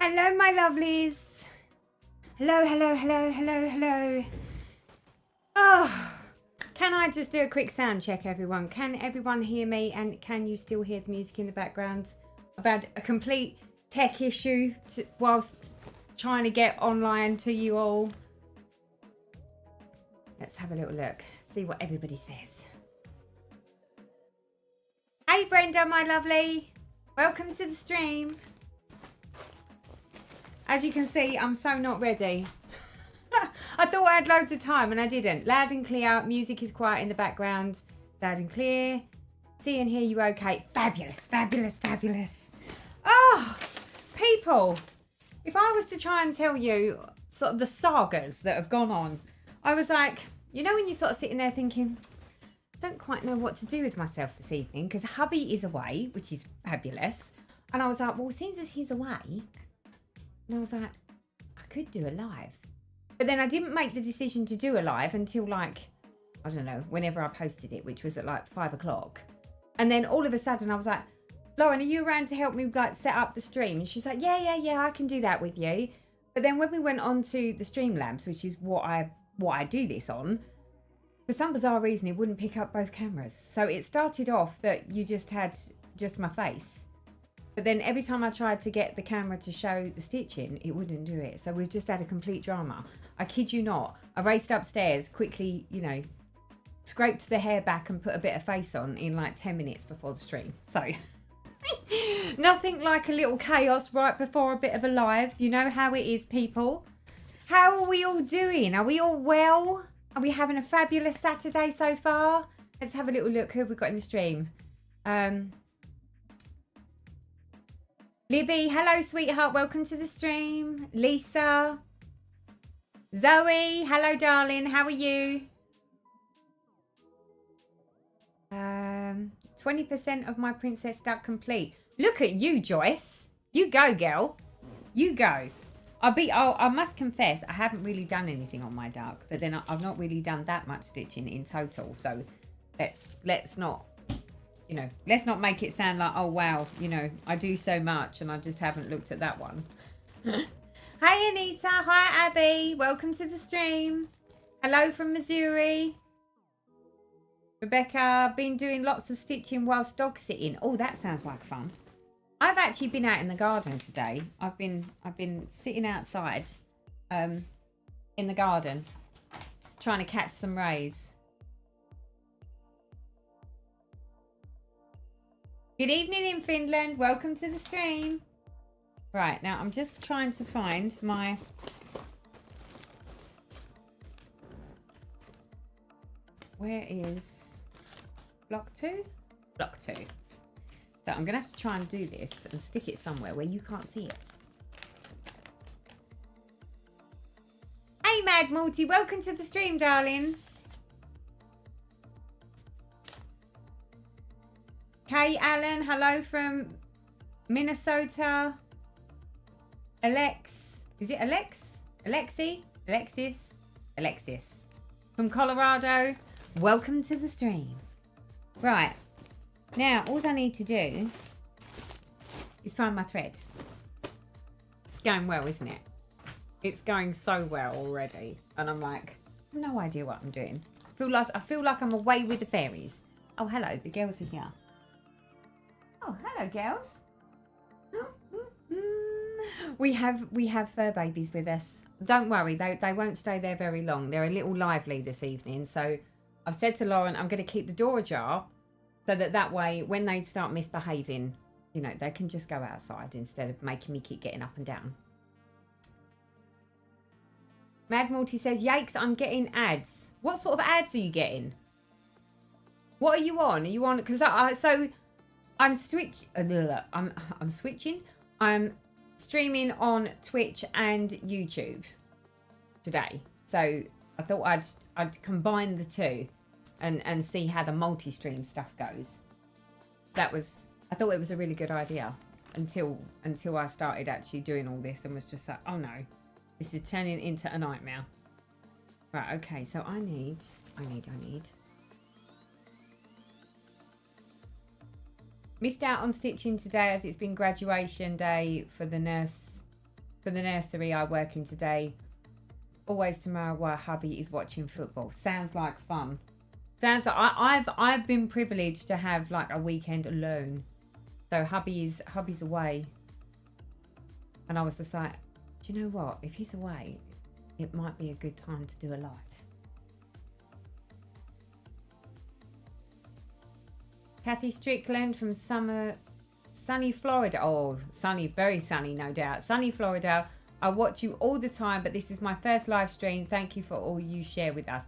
Hello, my lovelies. Hello, hello, hello, hello, hello. Oh, can I just do a quick sound check, everyone? Can everyone hear me, and can you still hear the music in the background? I've had a complete tech issue whilst trying to get online to you all. Let's have a little look, see what everybody says. Hey, Brenda, my lovely. Welcome to the stream. As you can see, I'm so not ready. I thought I had loads of time and I didn't. Loud and clear. Music is quiet in the background. Loud and clear. See and hear you okay. Fabulous, fabulous, fabulous. Oh, people. If I was to try and tell you sort of the sagas that have gone on, I was like, you know when you're sort of sitting there thinking, I don't quite know what to do with myself this evening because hubby is away, which is fabulous. And I was like, well, since he's away, and I was like, I could do a live. But then I didn't make the decision to do a live until like, I don't know, whenever I posted it, which was at like 5 o'clock. And then all of a sudden I was like, Lauren, are you around to help me like set up the stream? And she's like, yeah, I can do that with you. But then when we went on to the Streamlabs, which is what I do this on, for some bizarre reason, it wouldn't pick up both cameras. So it started off that you just had just my face. But then every time I tried to get the camera to show the stitching, it wouldn't do it. So we've just had a complete drama. I kid you not. I raced upstairs, quickly, you know, scraped the hair back and put a bit of face on in like 10 minutes before the stream. So nothing like a little chaos right before a bit of a live. You know how it is, people. How are we all doing? Are we all well? Are we having a fabulous Saturday so far? Let's have a little look. Who have we got in the stream? Libby, hello, sweetheart. Welcome to the stream. Lisa. Zoe, hello, darling. How are you? 20% of my princess duck complete. Look at you, Joyce. You go, girl. You go. I must confess, I haven't really done anything on my duck, but then I've not really done that much stitching in total. So let's not, you know, let's not make it sound like, oh wow, you know, I do so much and I just haven't looked at that one. Hi Anita, hi Abby, welcome to the stream. Hello from Missouri. Rebecca, been doing lots of stitching whilst dog sitting. Oh, that sounds like fun. I've actually been out in the garden today. I've been sitting outside in the garden trying to catch some rays. Good evening in Finland. Welcome to the stream. Right, now I'm just trying to find my... Where is block 2? Block 2. So I'm going to have to try and do this and stick it somewhere where you can't see it. Hey, Mad Multi. Welcome to the stream, darling. Kay Allen, hello from Minnesota. Alex, is it Alex? Alexis from Colorado. Welcome to the stream. Right, now all I need to do is find my thread. It's going well, isn't it? It's going so well already, and I'm like, no idea what I'm doing. I feel like I'm away with the fairies. Oh, hello, the girls are here. Oh, hello, girls. We have fur babies with us. Don't worry, they won't stay there very long. They're a little lively this evening. So I've said to Lauren, I'm going to keep the door ajar so that way when they start misbehaving, you know, they can just go outside instead of making me keep getting up and down. Mad Morty says, yikes, I'm getting ads. What sort of ads are you getting? What are you on? Are you on? Because I'm switching. I'm streaming on Twitch and YouTube today. So I thought I'd combine the two and see how the multi-stream stuff goes. I thought it was a really good idea until I started actually doing all this and was just like, oh no, this is turning into a nightmare. Right, okay, so I need. Missed out on stitching today as it's been graduation day for the nurse for the nursery I work in today. Always tomorrow while hubby is watching football. Sounds like fun. Sounds like I've been privileged to have like a weekend alone. So hubby's away. And I was just like, do you know what? If he's away, it might be a good time to do a live. Kathy Strickland from sunny Florida. Oh, sunny, very sunny, no doubt. Sunny Florida. I watch you all the time, but this is my first live stream. Thank you for all you share with us.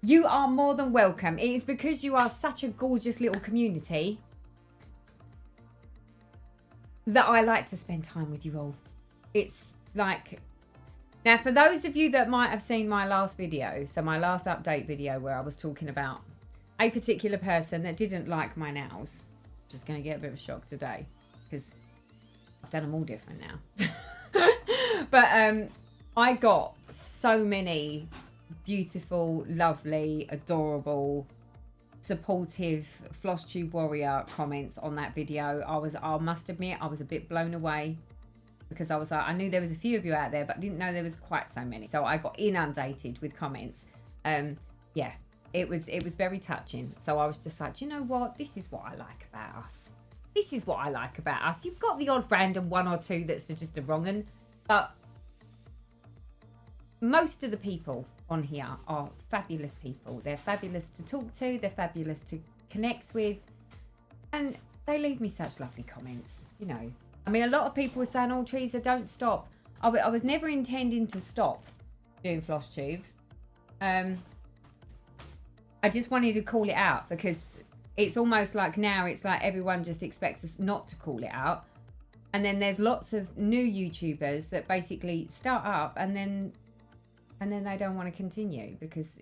You are more than welcome. It is because you are such a gorgeous little community that I like to spend time with you all. It's like, now for those of you that might have seen my last video, so my last update video where I was talking about a particular person that didn't like my nails, just going to get a bit of a shock today because I've done them all different now. But I got so many beautiful, lovely, adorable, supportive flosstube warrior comments on that video. I must admit I was a bit blown away because I was like, I knew there was a few of you out there, but I didn't know there was quite so many. So I got inundated with comments. Yeah, it was very touching. So I was just like, you know what? This is what I like about us. This is what I like about us. You've got the odd random one or two that's just a wrong un, but most of the people on here are fabulous people. They're fabulous to talk to. They're fabulous to connect with. And they leave me such lovely comments, you know. I mean, a lot of people were saying, oh, Teresa, don't stop. I was never intending to stop doing flosstube. I just wanted to call it out because it's almost like now it's like everyone just expects us not to call it out. And then there's lots of new YouTubers that basically start up and then they don't want to continue because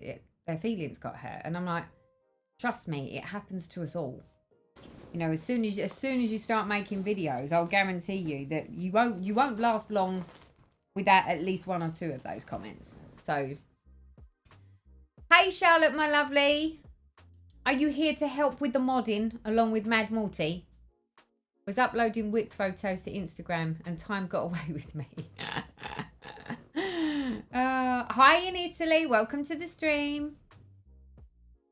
their feelings got hurt. And I'm like, trust me, it happens to us all. You know, as soon as you start making videos, I'll guarantee you that you won't last long without at least one or two of those comments. So, hey Charlotte, my lovely, are you here to help with the modding along with Mad Morty? Was uploading whip photos to Instagram and time got away with me. Hi in Italy, welcome to the stream.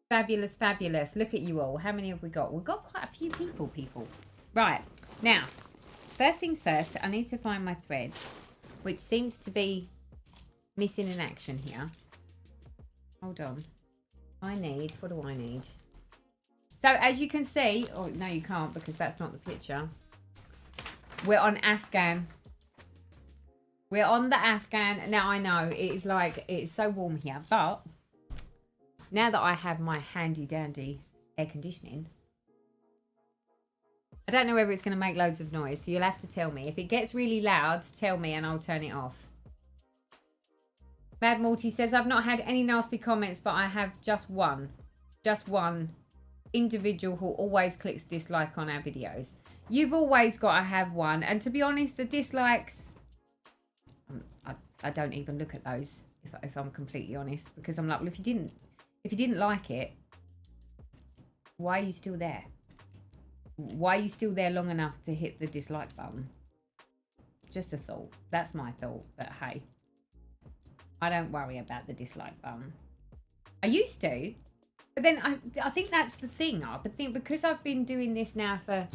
Fabulous, fabulous. Look at you all. How many have we got? We've got quite a few people. Right, now, first things first, I need to find my thread, which seems to be missing in action here. Hold on. What do I need? So as you can see, oh no you can't because that's not the picture. We're on Afghan. We're on the Afghan. Now I know it's so warm here, but now that I have my handy dandy air conditioning, I don't know whether it's going to make loads of noise, so you'll have to tell me. If it gets really loud, tell me and I'll turn it off. Mad Morty says, I've not had any nasty comments, but I have just one individual who always clicks dislike on our videos. You've always got to have one. And to be honest, the dislikes, I don't even look at those if I'm completely honest, because I'm like, well, if you didn't like it, why are you still there? Why are you still there long enough to hit the dislike button? Just a thought. That's my thought. But hey, I don't worry about the dislike button. I used to, but then I think that's the thing. I think because I've been doing this now for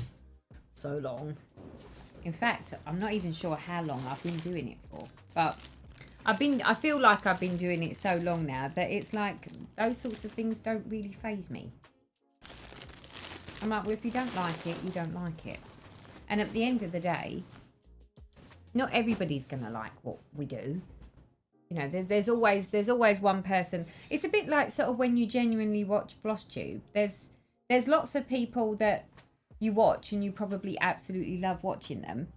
so long. In fact, I'm not even sure how long I've been doing it for, but I feel like I've been doing it so long now that it's like those sorts of things don't really faze me. I'm like, well, if you don't like it, you don't like it. And at the end of the day, not everybody's going to like what we do. You know, there's always one person. It's a bit like sort of when you genuinely watch flosstube. There's lots of people that you watch and you probably absolutely love watching them.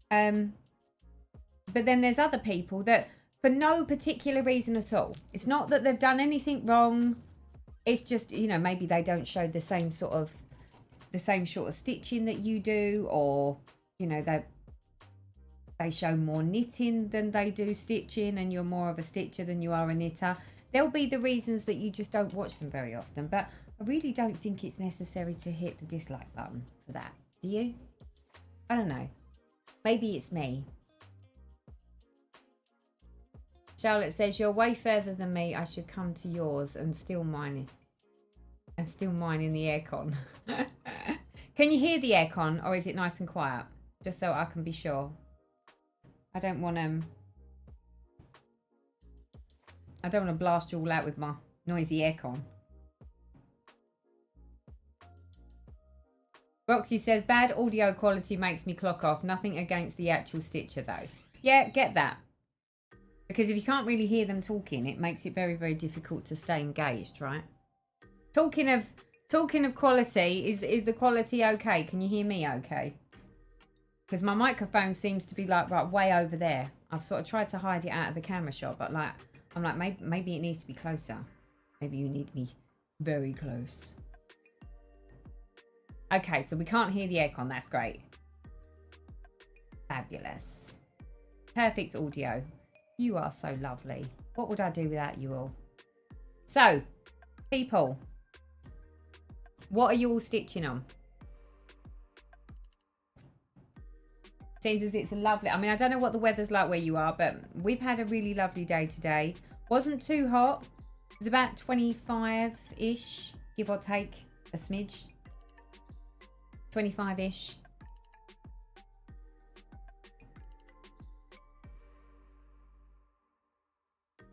But then there's other people that for no particular reason at all. It's not that they've done anything wrong. It's just, you know, maybe they don't show the same sort of stitching that you do, or, you know, they show more knitting than they do stitching, and you're more of a stitcher than you are a knitter. There'll be the reasons that you just don't watch them very often, but I really don't think it's necessary to hit the dislike button for that. Do you? I don't know. Maybe it's me. Charlotte says, you're way further than me. I should come to yours and still mine in the aircon. Can you hear the aircon, or is it nice and quiet? Just so I can be sure. I don't want to blast you all out with my noisy aircon. Roxy says, bad audio quality makes me clock off. Nothing against the actual stitcher though. Yeah, get that. Because if you can't really hear them talking, it makes it very, very difficult to stay engaged, right? Talking of quality, is the quality okay? Can you hear me okay? Because my microphone seems to be like right way over there. I've sort of tried to hide it out of the camera shot, but like I'm like maybe it needs to be closer. Maybe you need me very close. Okay, so we can't hear the aircon. That's great. Fabulous. Perfect audio. You are so lovely. What would I do without you all? So, people, what are you all stitching on? Seems as it's a lovely, I mean, I don't know what the weather's like where you are, but we've had a really lovely day today. Wasn't too hot. It was about 25-ish, give or take a smidge. 25-ish.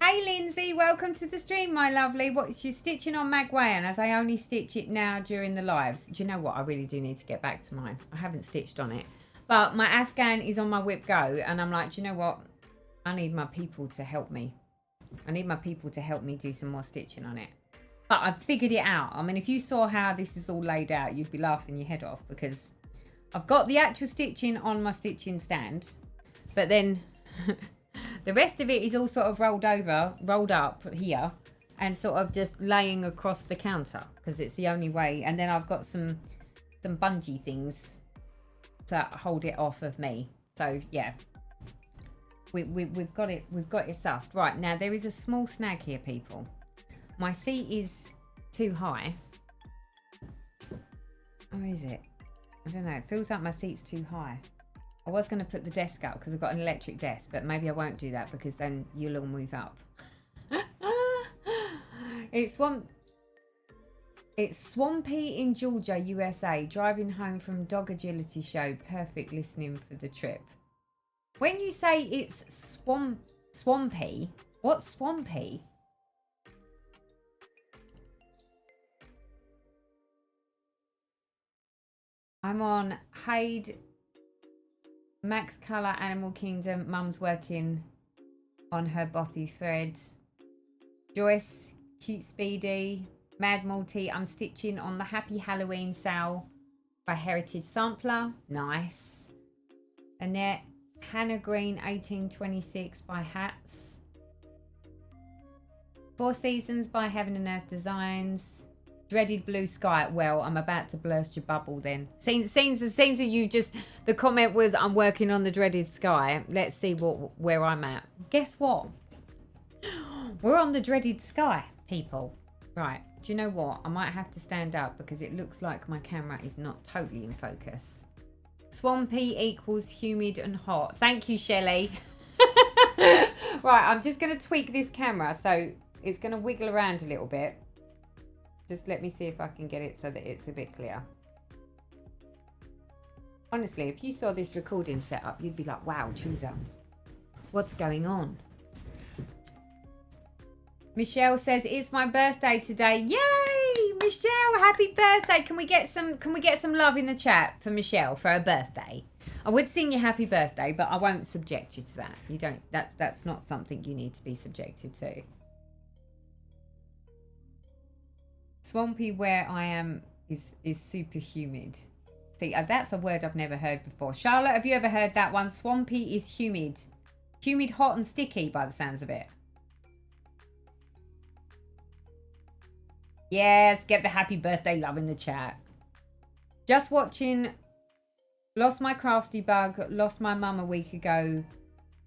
Hey Lindsay, welcome to the stream, my lovely. What, she's stitching on Magwayan, as I only stitch it now during the lives. Do you know what? I really do need to get back to mine. I haven't stitched on it. But my Afghan is on my whip go, and I'm like, do you know what? I need my people to help me. I need my people to help me do some more stitching on it. But I've figured it out. I mean, if you saw how this is all laid out, you'd be laughing your head off, because I've got the actual stitching on my stitching stand, but then the rest of it is all sort of rolled up here and sort of just laying across the counter, because it's the only way. And then I've got some bungee things to hold it off of me. So yeah, we've got it sussed. Right, now there is a small snag here, people. My seat is too high. Or is it? I don't know. It feels like my seat's too high. I was going to put the desk up because I've got an electric desk, but maybe I won't do that because then you'll all move up. It's swampy in Georgia, USA. Driving home from dog agility show. Perfect listening for the trip. When you say it's swampy, what's swampy? I'm on Haid, Max Colour, Animal Kingdom. Mum's working on her bothy thread. Joyce, Cute Speedy, Mad Multi. I'm stitching on the Happy Halloween sale by Heritage Sampler. Nice. Annette, Hannah Green 1826 by Hats. Four Seasons by Heaven and Earth Designs. Dreaded Blue Sky. Well, I'm about to burst your bubble then. Seems that you just, the comment was I'm working on the Dreaded Sky. Let's see where I'm at. Guess what? We're on the Dreaded Sky, people. Right. Do you know what? I might have to stand up because it looks like my camera is not totally in focus. Swampy equals humid and hot. Thank you, Shelley. Right. I'm just going to tweak this camera so it's going to wiggle around a little bit. Just let me see if I can get it so that it's a bit clear. Honestly, if you saw this recording setup, you'd be like, wow, Teresa, what's going on? Michelle says, it's my birthday today. Yay! Michelle, happy birthday. Can we get some love in the chat for Michelle for her birthday? I would sing you happy birthday, but I won't subject you to that. You don't, that's not something you need to be subjected to. Swampy where I am is super humid. See, that's a word I've never heard before. Charlotte, have you ever heard that one? Swampy is humid. Humid, hot and sticky by the sounds of it. Yes, get the happy birthday love in the chat. Just watching Lost My Crafty Bug, lost my mum a week ago,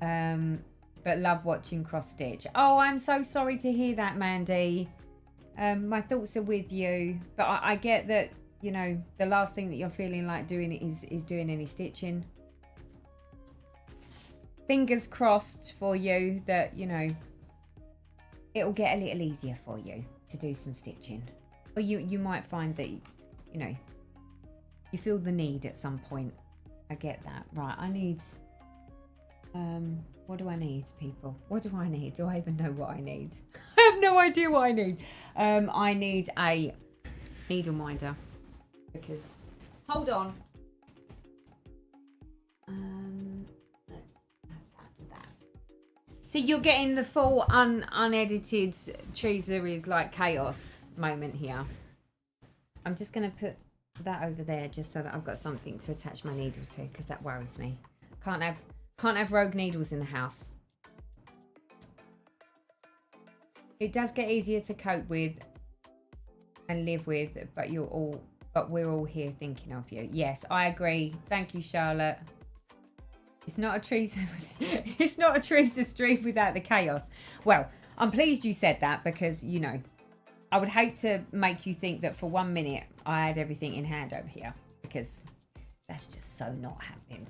but love watching cross stitch. Oh, I'm so sorry to hear that, Mandy. My thoughts are with you, but I get that, you know, the last thing that you're feeling like doing is doing any stitching. Fingers crossed for you that, you know, it'll get a little easier for you to do some stitching. Or you might find that, you know, you feel the need at some point. I get that. Right, I need, what do I need, people? What do I need? Do I even know what I need? I have no idea what I need. I need a needle minder because, hold on. See, you're getting the full unedited Teresa is like chaos moment here. I'm just going to put that over there just so that I've got something to attach my needle to, because that worries me. Can't have rogue needles in the house. It does get easier to cope with and live with, but we're all here thinking of you. Yes, I agree. Thank you, Charlotte. It's not a Teresa. It's not a Teresa stream without the chaos. Well, I'm pleased you said that because, you know, I would hate to make you think that for 1 minute I had everything in hand over here, because that's just so not happening.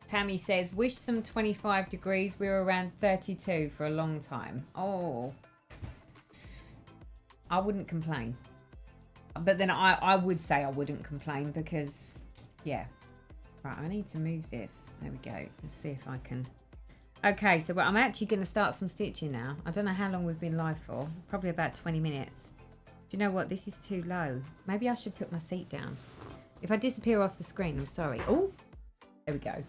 Tammy says, wish some 25 degrees. We were around 32 for a long time. Oh, I wouldn't complain. But then I would say I wouldn't complain because, yeah. Right, I need to move this. There we go. Let's see if I can. Okay, so I'm actually going to start some stitching now. I don't know how long we've been live for. Probably about 20 minutes. Do you know what? This is too low. Maybe I should put my seat down. If I disappear off the screen, I'm sorry. Oh, there we go.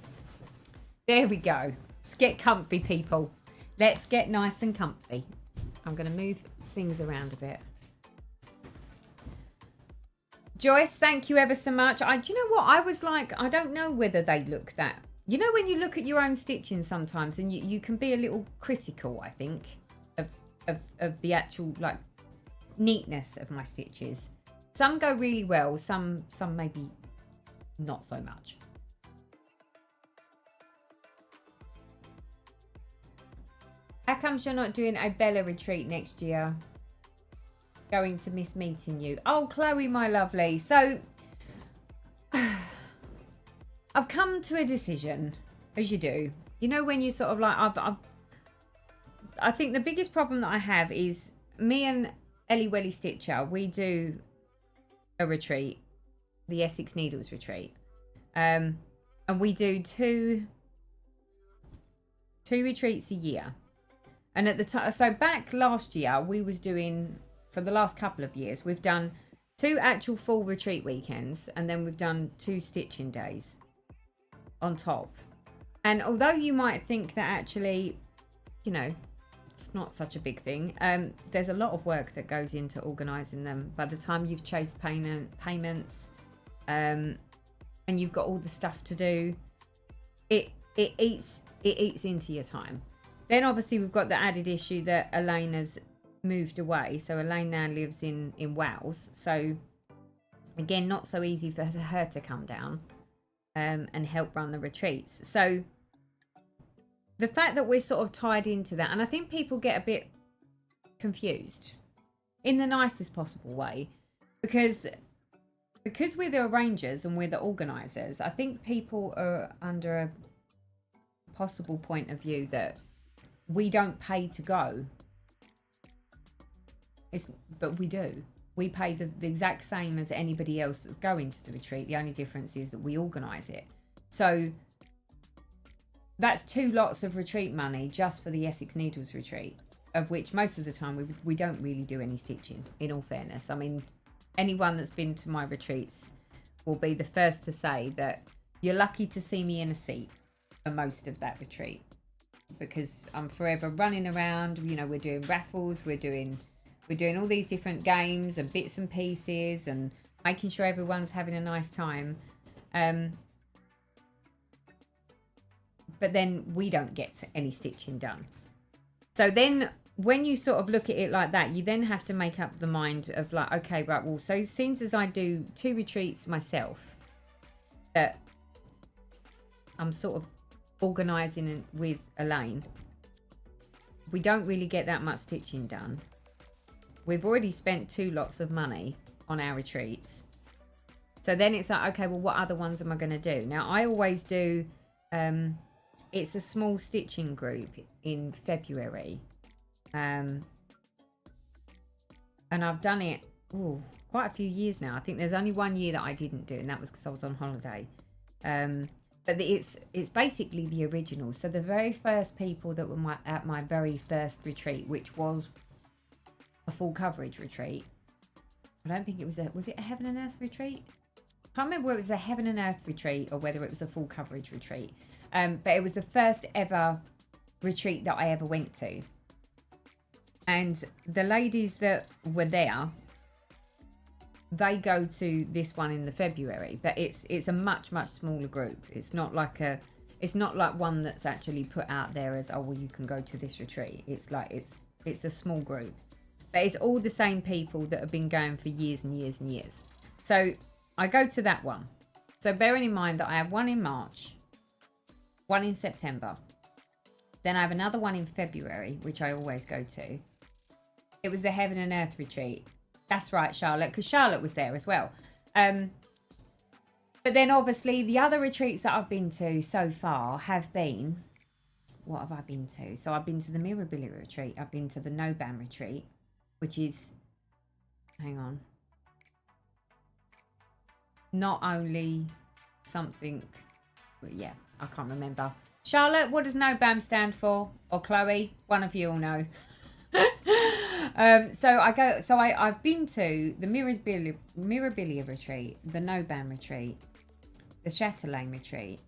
There we go. Let's get comfy, people. Let's get nice and comfy. I'm going to move things around a bit. Joyce, thank you ever so much. Do you know what? I was like, I don't know whether they look that. You know, when you look at your own stitching sometimes and you can be a little critical, I think, of the actual, like, neatness of my stitches. Some go really well. Some maybe not so much. How comes you're not doing a Bella retreat next year? Going to miss meeting you. Oh, Chloe, my lovely. So I've come to a decision, as you do. You know, when you sort of like, I think the biggest problem that I have is me and Ellie Welly Stitcher, we do a retreat, the Essex Needles retreat. And we do two retreats a year. And at the time, so back last year, we was doing, for the last couple of years, we've done 2 actual full retreat weekends, and then we've done 2 stitching days on top. And although you might think that actually, you know, it's not such a big thing, there's a lot of work that goes into organising them. By the time you've chased payments, and you've got all the stuff to do, it eats into your time. Then obviously we've got the added issue that Elaine has moved away. So Elaine now lives in Wales. So again, not so easy for her to come down and help run the retreats. So the fact that we're sort of tied into that, and I think people get a bit confused in the nicest possible way, because we're the arrangers and we're the organisers. I think people are under a possible point of view that we don't pay to go. But we do. We pay the exact same as anybody else that's going to the retreat. The only difference is that we organise it. So that's 2 lots of retreat money just for the Essex Needles retreat, of which most of the time we don't really do any stitching, in all fairness. I mean, anyone that's been to my retreats will be the first to say that you're lucky to see me in a seat for most of that retreat, because I'm forever running around. You know, we're doing raffles, we're doing all these different games and bits and pieces and making sure everyone's having a nice time. But then we don't get any stitching done. So then when you sort of look at it like that, you then have to make up the mind of like, okay, right, well, so since as I do 2 retreats myself, that I'm sort of organising with Elaine, we don't really get that much stitching done. We've already spent 2 lots of money on our retreats. So then it's like, okay, well, what other ones am I going to do? Now, I always do, it's a small stitching group in February. And I've done it quite a few years now. I think there's only 1 year that I didn't do, and that was because I was on holiday. But it's basically the original. So the very first people that were at my very first retreat, which was a full coverage retreat. I don't think it was it a Heaven and Earth retreat? I can't remember whether it was a Heaven and Earth retreat or whether it was a full coverage retreat. But it was the first ever retreat that I ever went to. And the ladies that were there, they go to this one in the February, but it's a much smaller group. It's not like one that's actually put out there as, oh well, you can go to this retreat. It's like it's a small group, but it's all the same people that have been going for years and years and years. So I go to that one. So bearing in mind that I have one in March, one in September, then I have another one in February, which I always go to. It was the Heaven and Earth retreat. That's right, Charlotte, because Charlotte was there as well. But then obviously the other retreats that I've been to so far have been, what have I been to? So I've been to the Mirabilia retreat. I've been to the No Bam retreat, which is, hang on, not only something, but yeah, I can't remember. Charlotte, what does No Bam stand for? Or Chloe, one of you will know. I've been to the Mirabilia retreat, the No Bam retreat, the Chatelaine retreat.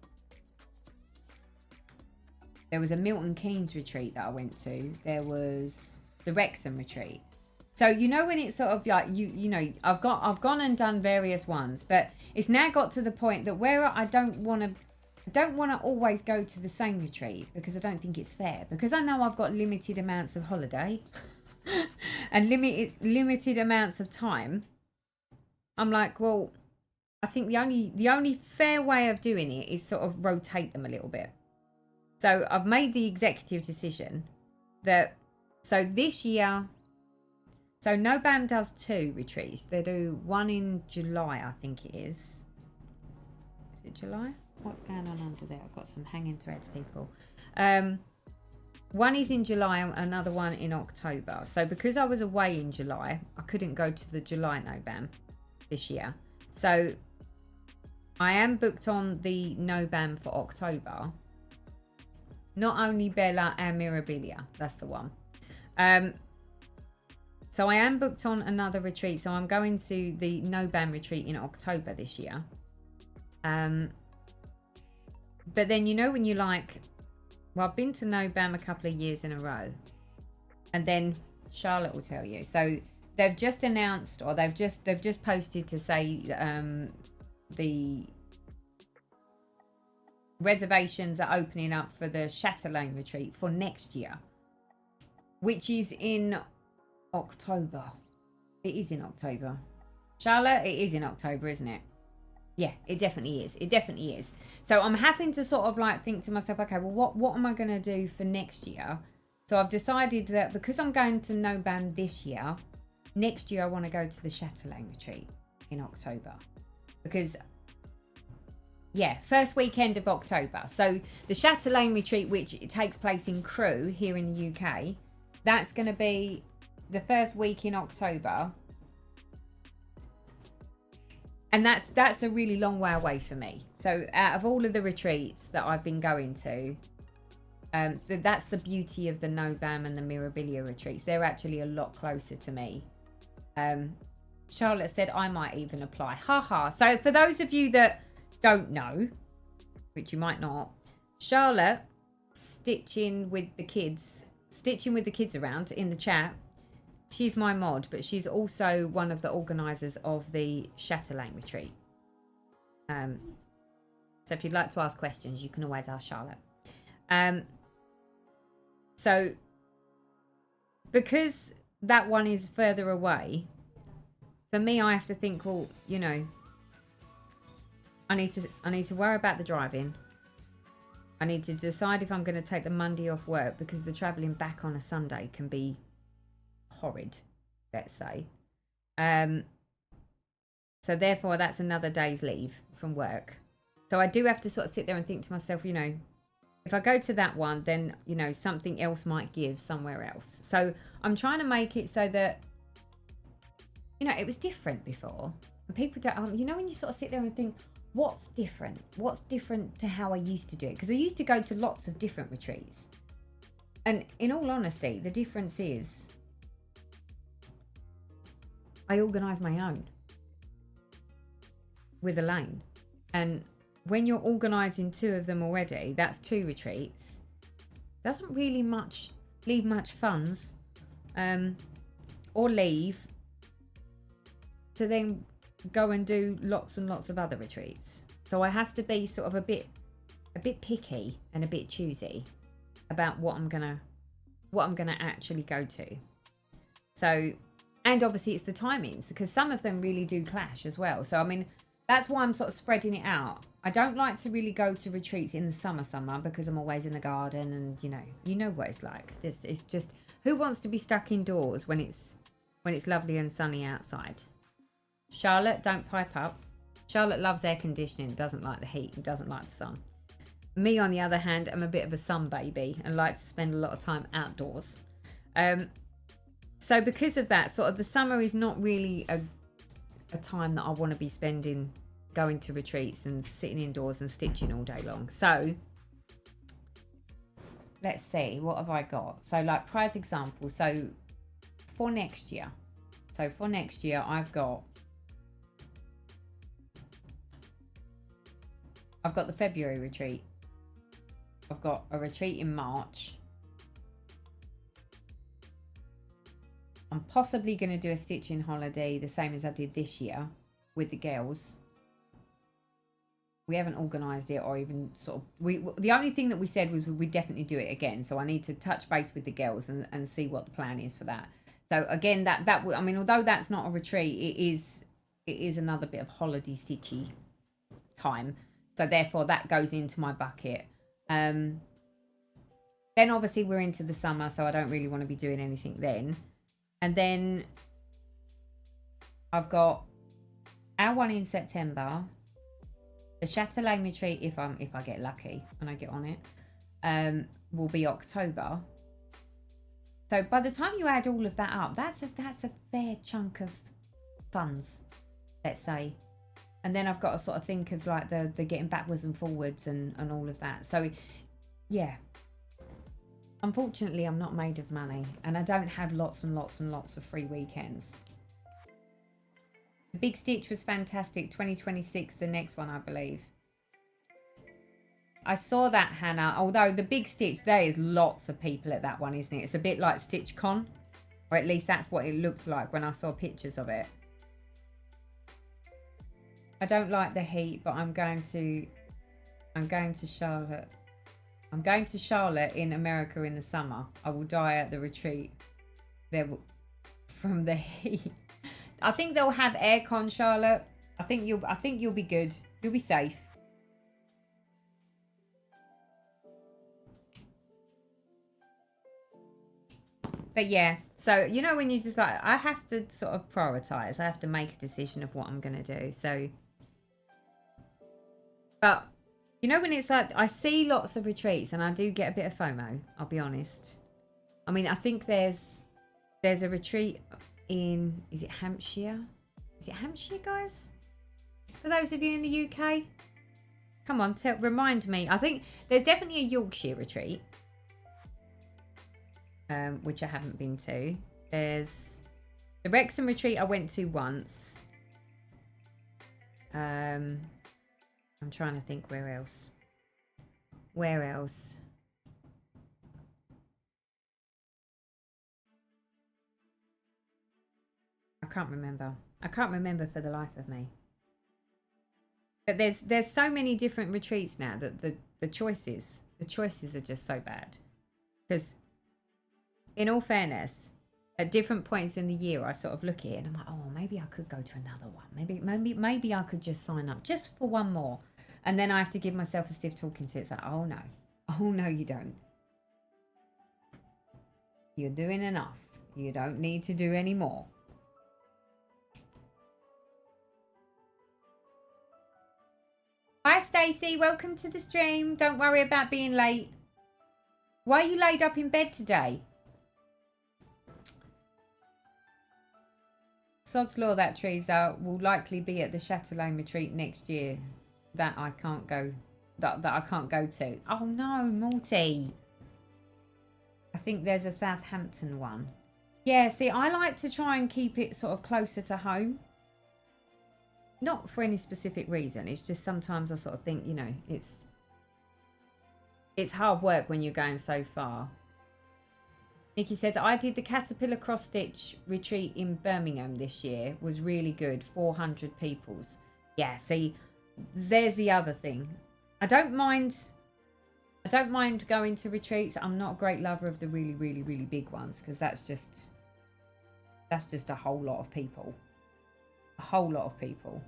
There was a Milton Keynes retreat that I went to. There was the Wrexham retreat. So you know when it's sort of like you know I've gone and done various ones, but it's now got to the point that where I don't want to always go to the same retreat because I don't think it's fair, because I know I've got limited amounts of holiday and limited amounts of time. I'm like, well, I think the only fair way of doing it is sort of rotate them a little bit. So I've made the executive decision that, so this year, so No Bam does 2 retreats. They do one in July, I think it is. Is it July? What's going on under there? I've got some hanging threads, people. One is in July, another one in October. So because I was away in July, I couldn't go to the July No Bam this year. So I am booked on the No Bam for October. Not only Bella and Mirabilia, that's the one. So I am booked on another retreat. So I'm going to the No Bam retreat in October this year. But then, you know, when you're like, well, I've been to No Bam a couple of years in a row. And then Charlotte will tell you. So they've just announced, or they've just posted to say the reservations are opening up for the Chatelaine retreat for next year, which is in October. It is in October. Charlotte, it is in October, isn't it? Yeah, it definitely is. It definitely is. So I'm having to sort of like think to myself, okay, well, what am I going to do for next year? So I've decided that because I'm going to No Bam this year, next year I want to go to the Chatelaine retreat in October. Because, yeah, first weekend of October. So the Chatelaine retreat, which takes place in Crewe here in the UK, that's going to be the first week in October. And that's a really long way away for me. So out of all of the retreats that I've been going to, so that's the beauty of the No Bam and the Mirabilia retreats. They're actually a lot closer to me. Charlotte said I might even apply. Haha. So for those of you that don't know, which you might not, Charlotte stitching with the kids around in the chat. She's my mod, but she's also one of the organisers of the Chatelaine retreat. So if you'd like to ask questions, you can always ask Charlotte. So because that one is further away, for me, I have to think, well, you know, I need to worry about the driving. I need to decide if I'm going to take the Monday off work, because the travelling back on a Sunday can be horrid, let's say. So therefore, that's another day's leave from work. So I do have to sort of sit there and think to myself, you know, if I go to that one, then, you know, something else might give somewhere else. So I'm trying to make it so that, you know, it was different before. And people don't, you know, when you sort of sit there and think, what's different? What's different to how I used to do it? Because I used to go to lots of different retreats. And in all honesty, the difference is I organise my own with Elaine. And when you're organising 2 of them already, that's 2 retreats. Doesn't really leave much funds or leave to then go and do lots and lots of other retreats. So I have to be sort of a bit picky and a bit choosy about what I'm gonna actually go to. So, and obviously it's the timings, because some of them really do clash as well. So I mean, that's why I'm sort of spreading it out. I don't like to really go to retreats in the summer because I'm always in the garden, and you know what it's like. It's just, who wants to be stuck indoors when it's lovely and sunny outside? Charlotte, don't pipe up. Charlotte loves air conditioning, doesn't like the heat, and doesn't like the sun. Me, on the other hand, I'm a bit of a sun baby and like to spend a lot of time outdoors. So because of that, sort of the summer is not really a time that I want to be spending going to retreats and sitting indoors and stitching all day long. So let's see, what have I got? So like prize example, so for next year I've got the February retreat. I've got a retreat in March. I'm possibly going to do a stitching holiday the same as I did this year with the girls. We haven't organised it or even sort of... the only thing that we said was we definitely do it again. So I need to touch base with the girls and see what the plan is for that. So again, that I mean, although that's not a retreat, it is another bit of holiday stitchy time. So therefore that goes into my bucket. Then obviously we're into the summer, so I don't really want to be doing anything then. And then I've got our one in September, the Chatelaine retreat, if I get lucky and I get on it, will be October. So by the time you add all of that up, that's a fair chunk of funds, let's say. And then I've got to sort of think of like the getting backwards and forwards and all of that. So yeah, unfortunately I'm not made of money, and I don't have lots and lots and lots of free weekends. The Big Stitch was fantastic. 2026, the next one, I believe. I saw that, Hannah. Although the Big Stitch, there is lots of people at that one, isn't it? It's a bit like StitchCon, or at least that's what it looked like when I saw pictures of it. I don't like the heat, but I'm going to Charlotte. I'm going to Charlotte in America in the summer. I will die at the retreat there from the heat. I think they'll have aircon, Charlotte. I think you'll be good. You'll be safe. But yeah, so you know when you just like, I have to sort of prioritize. I have to make a decision of what I'm going to do. So, but you know when it's like, I see lots of retreats and I do get a bit of FOMO, I'll be honest. I mean, I think there's a retreat in, is it Hampshire? Is it Hampshire, guys? For those of you in the UK? Come on, remind me. I think there's definitely a Yorkshire retreat. Which I haven't been to. There's the Wrexham retreat I went to once. I'm trying to think where else. Where else? I can't remember. I can't remember for the life of me. But there's so many different retreats now that the choices are just so bad. Because in all fairness, at different points in the year, I sort of look at it and I'm like, oh, maybe I could go to another one. Maybe I could just sign up just for one more. And then I have to give myself a stiff talking to. It's like, oh no, you don't. You're doing enough. You don't need to do any more. Stacey, welcome to the stream. Don't worry about being late. Why are you laid up in bed today? Sod's law that Teresa will likely be at the Chatelaine retreat next year. That I can't go. That I can't go to. Oh no, Morty. I think there's a Southampton one. Yeah, see, I like to try and keep it sort of closer to home. Not for any specific reason. It's just sometimes I sort of think, you know, it's hard work when you're going so far. Nikki says, I did the Caterpillar Cross Stitch retreat in Birmingham this year. It was really good. 400 peoples. Yeah, see, there's the other thing. I don't mind going to retreats. I'm not a great lover of the really, really, really big ones because that's just a whole lot of people. A whole lot of people.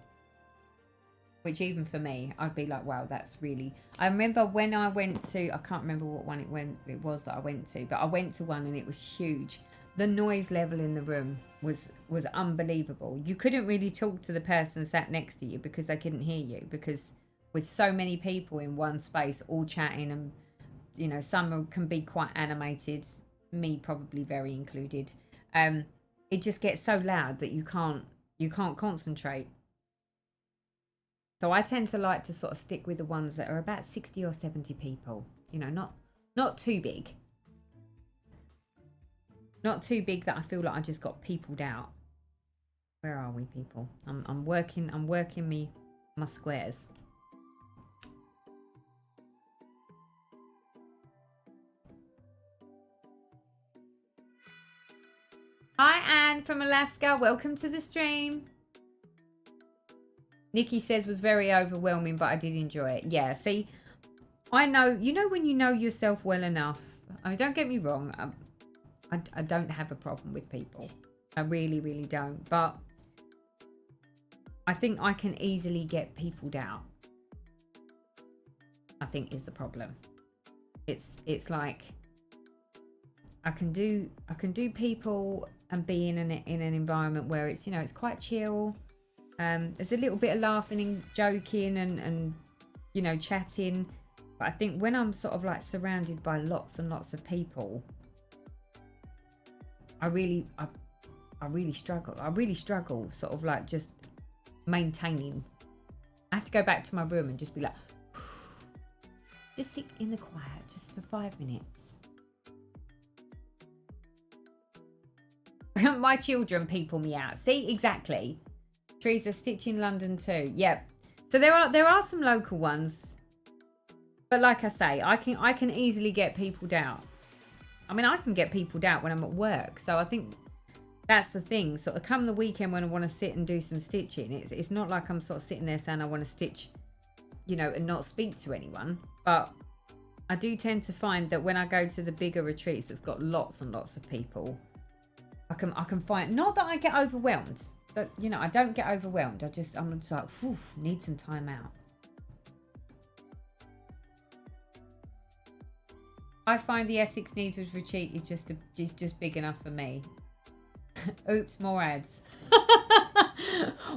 Which even for me, I'd be like, wow, that's really... I remember when I went to... I can't remember what one it was that I went to, but I went to one and it was huge. The noise level in the room was unbelievable. You couldn't really talk to the person sat next to you because they couldn't hear you. Because with so many people in one space, all chatting and, you know, some can be quite animated. Me probably very included. It just gets so loud that you can't concentrate. So I tend to like to sort of stick with the ones that are about 60 or 70 people. You know, not too big. Not too big that I feel like I just got peopled out. Where are we, people? I'm working my squares. Hi Anne from Alaska, welcome to the stream. Nikki says was very overwhelming, but I did enjoy it. Yeah, see, I know, you know when you know yourself well enough. I mean, don't get me wrong, I don't have a problem with people. I really, really don't. But I think I can easily get peopled out. I think is the problem. It's like I can do people and be in an environment where it's, you know, it's quite chill. There's a little bit of laughing and joking and you know, chatting. But I think when I'm sort of like surrounded by lots and lots of people, I really struggle. I really struggle sort of like just maintaining. I have to go back to my room and just be like, just sit in the quiet just for 5 minutes. My children people me out. See, exactly. Teresa, Stitch in London too. Yep. So there are some local ones, but like I say, I can easily get peopled out. I mean, I can get peopled out when I'm at work. So I think that's the thing. Sort of come the weekend when I want to sit and do some stitching. It's not like I'm sort of sitting there saying I want to stitch, you know, and not speak to anyone. But I do tend to find that when I go to the bigger retreats that's got lots and lots of people, I can find, not that I get overwhelmed, but you know, I don't get overwhelmed. I'm just like, whew, need some time out. I find the Essex Needles retreat is just big enough for me. Oops, more ads.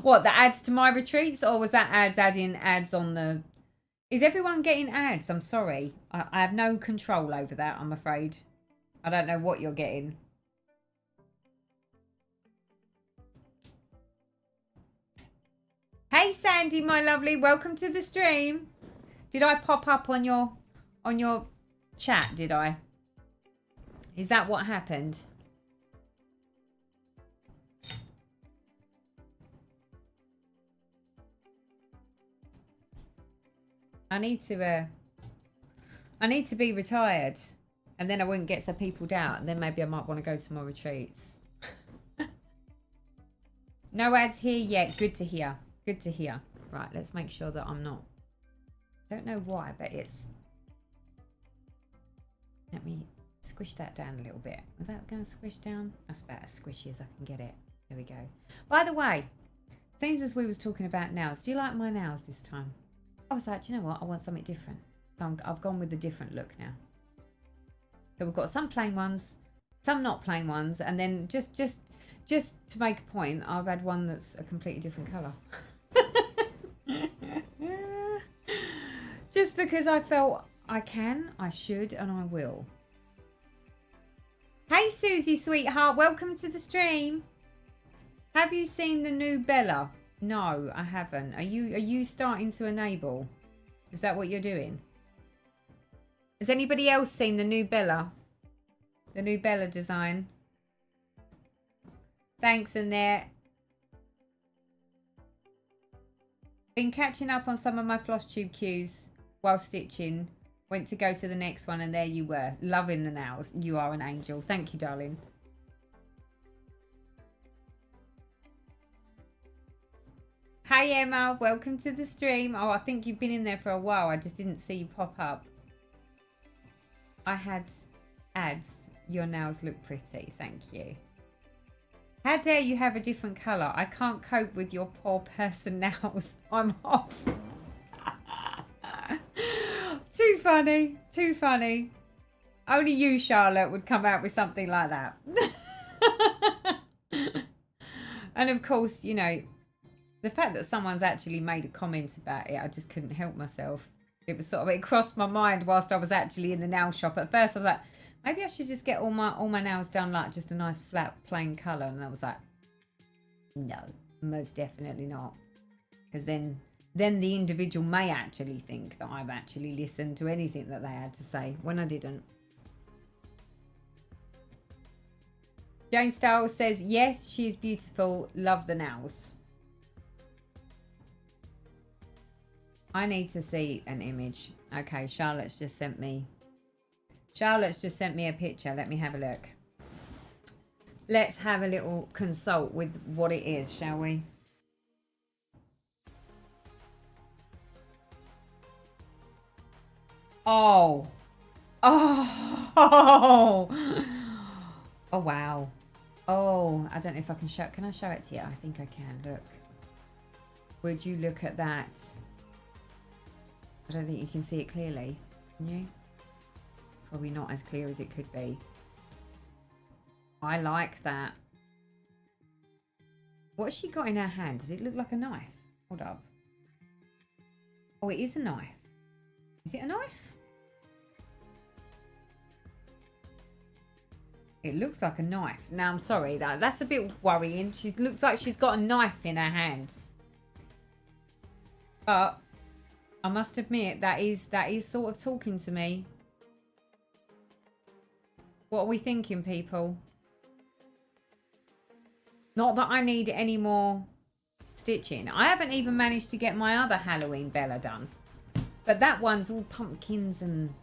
What, the ads to my retreats, or was that adding ads on the... Is everyone getting ads? I'm sorry. I have no control over that, I'm afraid. I don't know what you're getting. Hey Sandy, my lovely, welcome to the stream. Did I pop up on your chat, did I? Is that what happened? I need to be retired, and then I wouldn't get so peopled out, and then maybe I might want to go to more retreats. No ads here yet. Good to hear. Good to hear. Right, let's make sure that I'm not. Don't know why, but it's... Let me squish that down a little bit. Is that going to squish down? That's about as squishy as I can get it. There we go. By the way, things as we was talking about nails. Do you like my nails this time? I was like, do you know what? I want something different. So I've gone with a different look now. So we've got some plain ones, some not plain ones, and then just to make a point, I've had one that's a completely different colour. Just because I felt I can, I should, and I will. Hey Susie, sweetheart, welcome to the stream. Have you seen the new Bella? No, I haven't. Are you starting to enable? Is that what you're doing? Has anybody else seen the new Bella? The new Bella design? Thanks, Annette. Been catching up on some of my floss tube cues while stitching. Went to go to the next one and there you were. Loving the nails. You are an angel. Thank you, darling. Hey Emma, welcome to the stream. Oh, I think you've been in there for a while. I just didn't see you pop up. I had ads. Your nails look pretty. Thank you. How dare you have a different colour? I can't cope with your poor person nails. I'm off. Too funny. Too funny. Only you, Charlotte, would come out with something like that. And of course, you know, the fact that someone's actually made a comment about it, I just couldn't help myself. It was sort of, it crossed my mind whilst I was actually in the nail shop. At first I was like, maybe I should just get all my nails done like just a nice flat plain colour. And I was like, no, most definitely not. Because then the individual may actually think that I've actually listened to anything that they had to say when I didn't. Jane Stiles says, yes, she's beautiful. Love the nails. I need to see an image. Okay, Charlotte's just sent me a picture. Let me have a look. Let's have a little consult with what it is, shall we? Oh. Oh. Oh, wow. Oh, I don't know if I can show it. Can I show it to you? I think I can. Look. Would you look at that? I don't think you can see it clearly. Can you? Probably not as clear as it could be. I like that. What's she got in her hand? Does it look like a knife? Hold up. Oh, it is a knife. Is it a knife? It looks like a knife. Now, I'm sorry. That's a bit worrying. She looks like she's got a knife in her hand. But I must admit, that is sort of talking to me. What are we thinking, people? Not that I need any more stitching. I haven't even managed to get my other Halloween Bella done. But that one's all pumpkins and...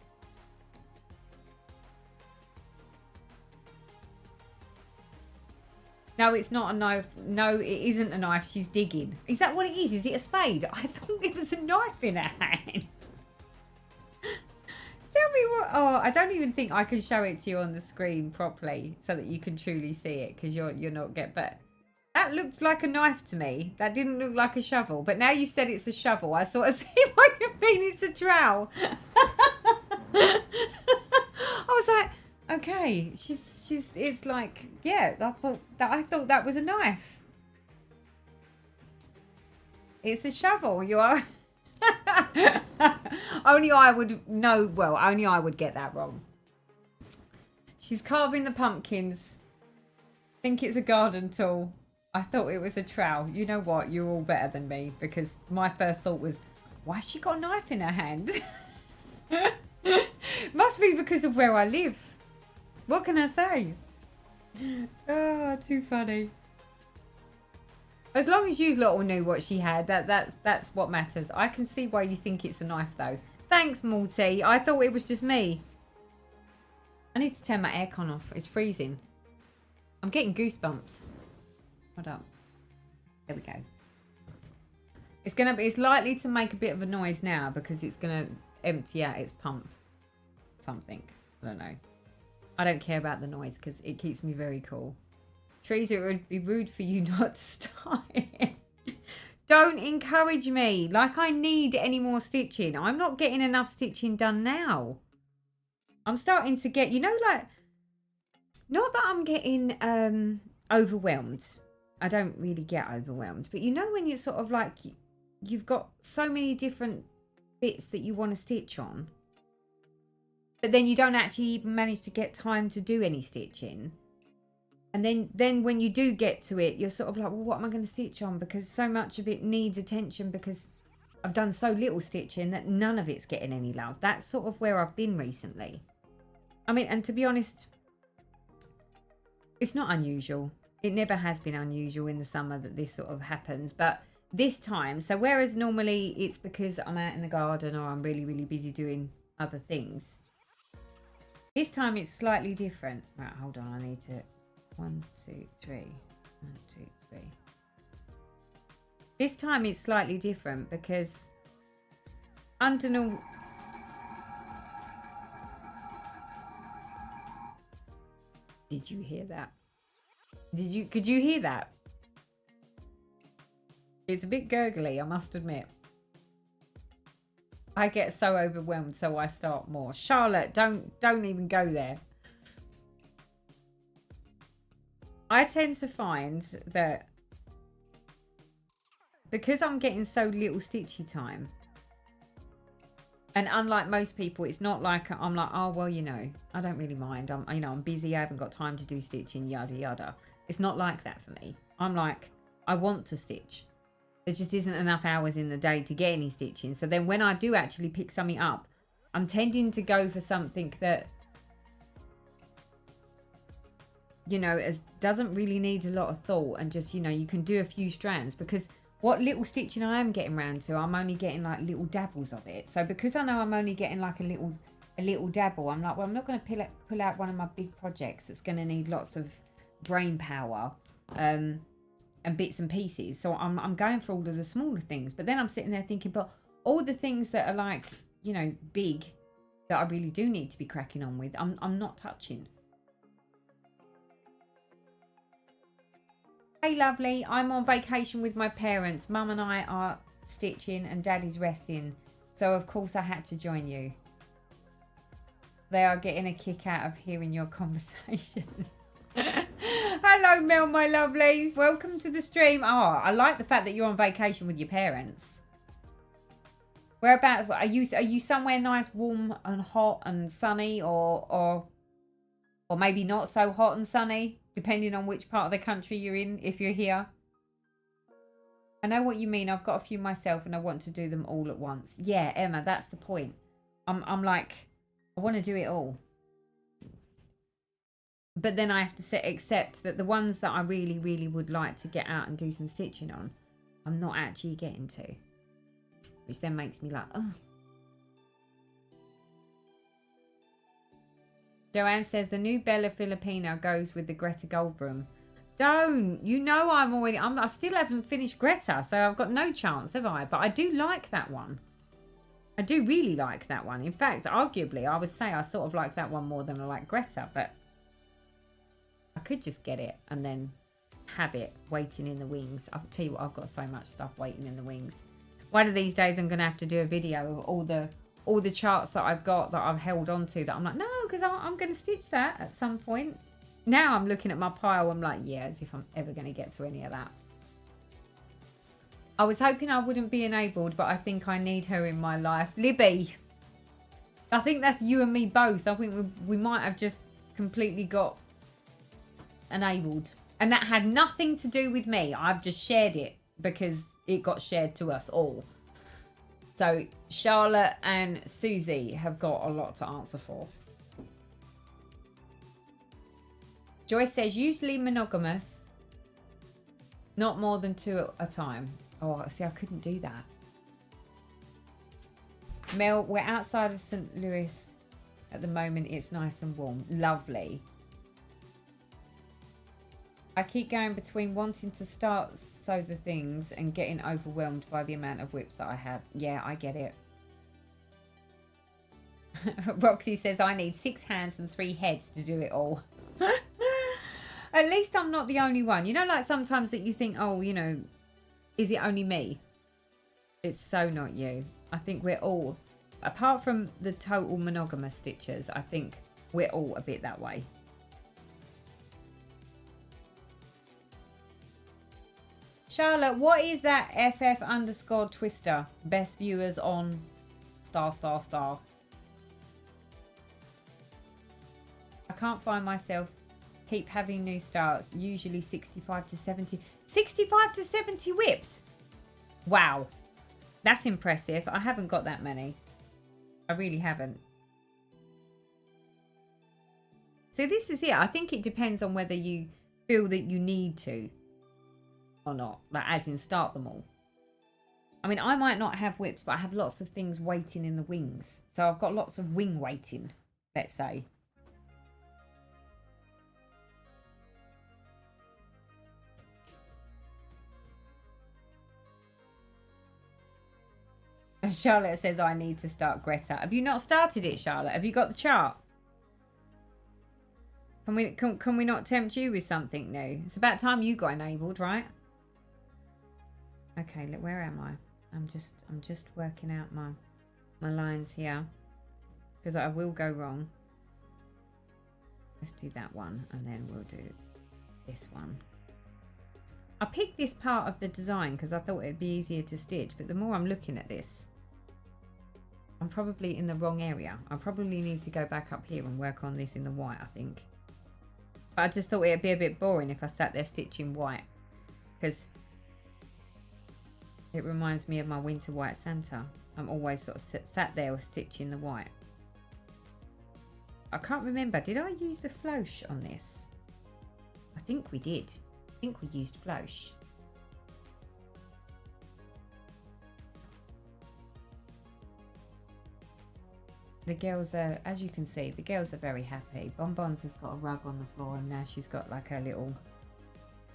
No, it's not a knife. No, it isn't a knife. She's digging. Is that what it is? Is it a spade? I thought it was a knife in her hand. Tell me what... Oh, I don't even think I can show it to you on the screen properly so that you can truly see it because you're not get... But that looked like a knife to me. That didn't look like a shovel. But now you said it's a shovel. I sort of see what you mean. It's a trowel. I was like... Okay, it's like, yeah, I thought that was a knife. It's a shovel, you are. Only I would know, well, only I would get that wrong. She's carving the pumpkins. Think it's a garden tool. I thought it was a trowel. You know what? You're all better than me because my first thought was, why has she got a knife in her hand? Must be because of where I live. What can I say? Oh, too funny. As long as you lot all knew what she had, that's what matters. I can see why you think it's a knife, though. Thanks, Morty. I thought it was just me. I need to turn my aircon off. It's freezing. I'm getting goosebumps. Hold up. There we go. It's likely to make a bit of a noise now because it's gonna empty out its pump. Something. I don't know. I don't care about the noise because it keeps me very cool. Teresa, it would be rude for you not to start it. Don't encourage me like I need any more stitching. I'm not getting enough stitching done now. I'm starting to get, you know, like, not that I'm getting overwhelmed. I don't really get overwhelmed. But you know when you're sort of like, you've got so many different bits that you want to stitch on, but then you don't actually even manage to get time to do any stitching. And then when you do get to it, you're sort of like, well, what am I going to stitch on? Because so much of it needs attention because I've done so little stitching that none of it's getting any love. That's sort of where I've been recently. I mean, and to be honest, it's not unusual. It never has been unusual in the summer that this sort of happens. But this time, so whereas normally it's because I'm out in the garden or I'm really, really busy doing other things, this time it's slightly different. Right, hold on, I need to... 1, 2, 3. 1, 2, 3. This time it's slightly different because under normal... Did you hear that? Could you hear that? It's a bit gurgly, I must admit. I get so overwhelmed, so I start more. Charlotte, don't even go there. I tend to find that because I'm getting so little stitchy time, and unlike most people, it's not like I'm like, oh, well, you know, I don't really mind. I'm busy. I haven't got time to do stitching, yada, yada. It's not like that for me. I'm like, I want to stitch. There just isn't enough hours in the day to get any stitching. So then when I do actually pick something up, I'm tending to go for something that, you know, doesn't really need a lot of thought and just, you know, you can do a few strands, because what little stitching I am getting around to, I'm only getting like little dabbles of it. So because I know I'm only getting like a little dabble, I'm like, well, I'm not going to pull out one of my big projects that's going to need lots of brain power and bits and pieces. So I'm going for all of the smaller things. But then I'm sitting there thinking, but all the things that are like, you know, big that I really do need to be cracking on with, I'm not touching. Hey, lovely. I'm on vacation with my parents. Mum and I are stitching and Daddy's resting. So, of course, I had to join you. They are getting a kick out of hearing your conversation. Hello, Mel, my lovely. Welcome to the stream. Oh, I like the fact that you're on vacation with your parents. Whereabouts? Are you somewhere nice, warm and hot and sunny, or maybe not so hot and sunny, depending on which part of the country you're in, if you're here? I know what you mean. I've got a few myself and I want to do them all at once. Yeah, Emma, that's the point. I'm like, I want to do it all. But then I have to accept that the ones that I really, really would like to get out and do some stitching on, I'm not actually getting to. Which then makes me like, oh. Joanne says the new Bella Filipino goes with the Greta Goldblum. Don't. You know I still haven't finished Greta, so I've got no chance, have I? But I do like that one. I do really like that one. In fact, arguably, I would say I sort of like that one more than I like Greta, but I could just get it and then have it waiting in the wings. I'll tell you what, I've got so much stuff waiting in the wings. One of these days I'm going to have to do a video of all the charts that I've got that I've held on to that I'm like, no, because I'm going to stitch that at some point. Now I'm looking at my pile, I'm like, yeah, as if I'm ever going to get to any of that. I was hoping I wouldn't be enabled, but I think I need her in my life. Libby, I think that's you and me both. I think we might have just completely got enabled. And that had nothing to do with me. I've just shared it because it got shared to us all. So Charlotte and Susie have got a lot to answer for. Joyce says, usually monogamous, not more than 2 at a time. Oh, see, I couldn't do that. Mel, we're outside of St. Louis at the moment. It's nice and warm. Lovely. I keep going between wanting to start sew the things and getting overwhelmed by the amount of whips that I have. Yeah, I get it. Roxy says, I need 6 hands and 3 heads to do it all. At least I'm not the only one. You know, like sometimes that you think, oh, you know, is it only me? It's so not you. I think we're all, apart from the total monogamous stitchers, I think we're all a bit that way. Charlotte, what is that FF_twister? Best viewers on star. I can't find myself. Keep having new starts. Usually 65 to 70. 65 to 70 whips. Wow. That's impressive. I haven't got that many. I really haven't. So this is it. I think it depends on whether you feel that you need to or not. Like, as in start them all. I mean, I might not have whips, but I have lots of things waiting in the wings. So I've got lots of wing waiting, let's say. Charlotte says, I need to start Greta. Have you not started it, Charlotte? Have you got the chart? Can we not tempt you with something new? It's about time you got enabled, right? Okay, look, where am I? I'm just working out my lines here, because I will go wrong. Let's do that one, and then we'll do this one. I picked this part of the design because I thought it'd be easier to stitch, but the more I'm looking at this, I'm probably in the wrong area. I probably need to go back up here and work on this in the white, I think. But I just thought it'd be a bit boring if I sat there stitching white, because it reminds me of my winter white Santa. I'm always sort of sat there or stitching the white. I can't remember. Did I use the flourish on this? I think we did. I think we used flourish. The girls are, as you can see, the girls are very happy. Bonbons has got a rug on the floor, and now she's got like a little,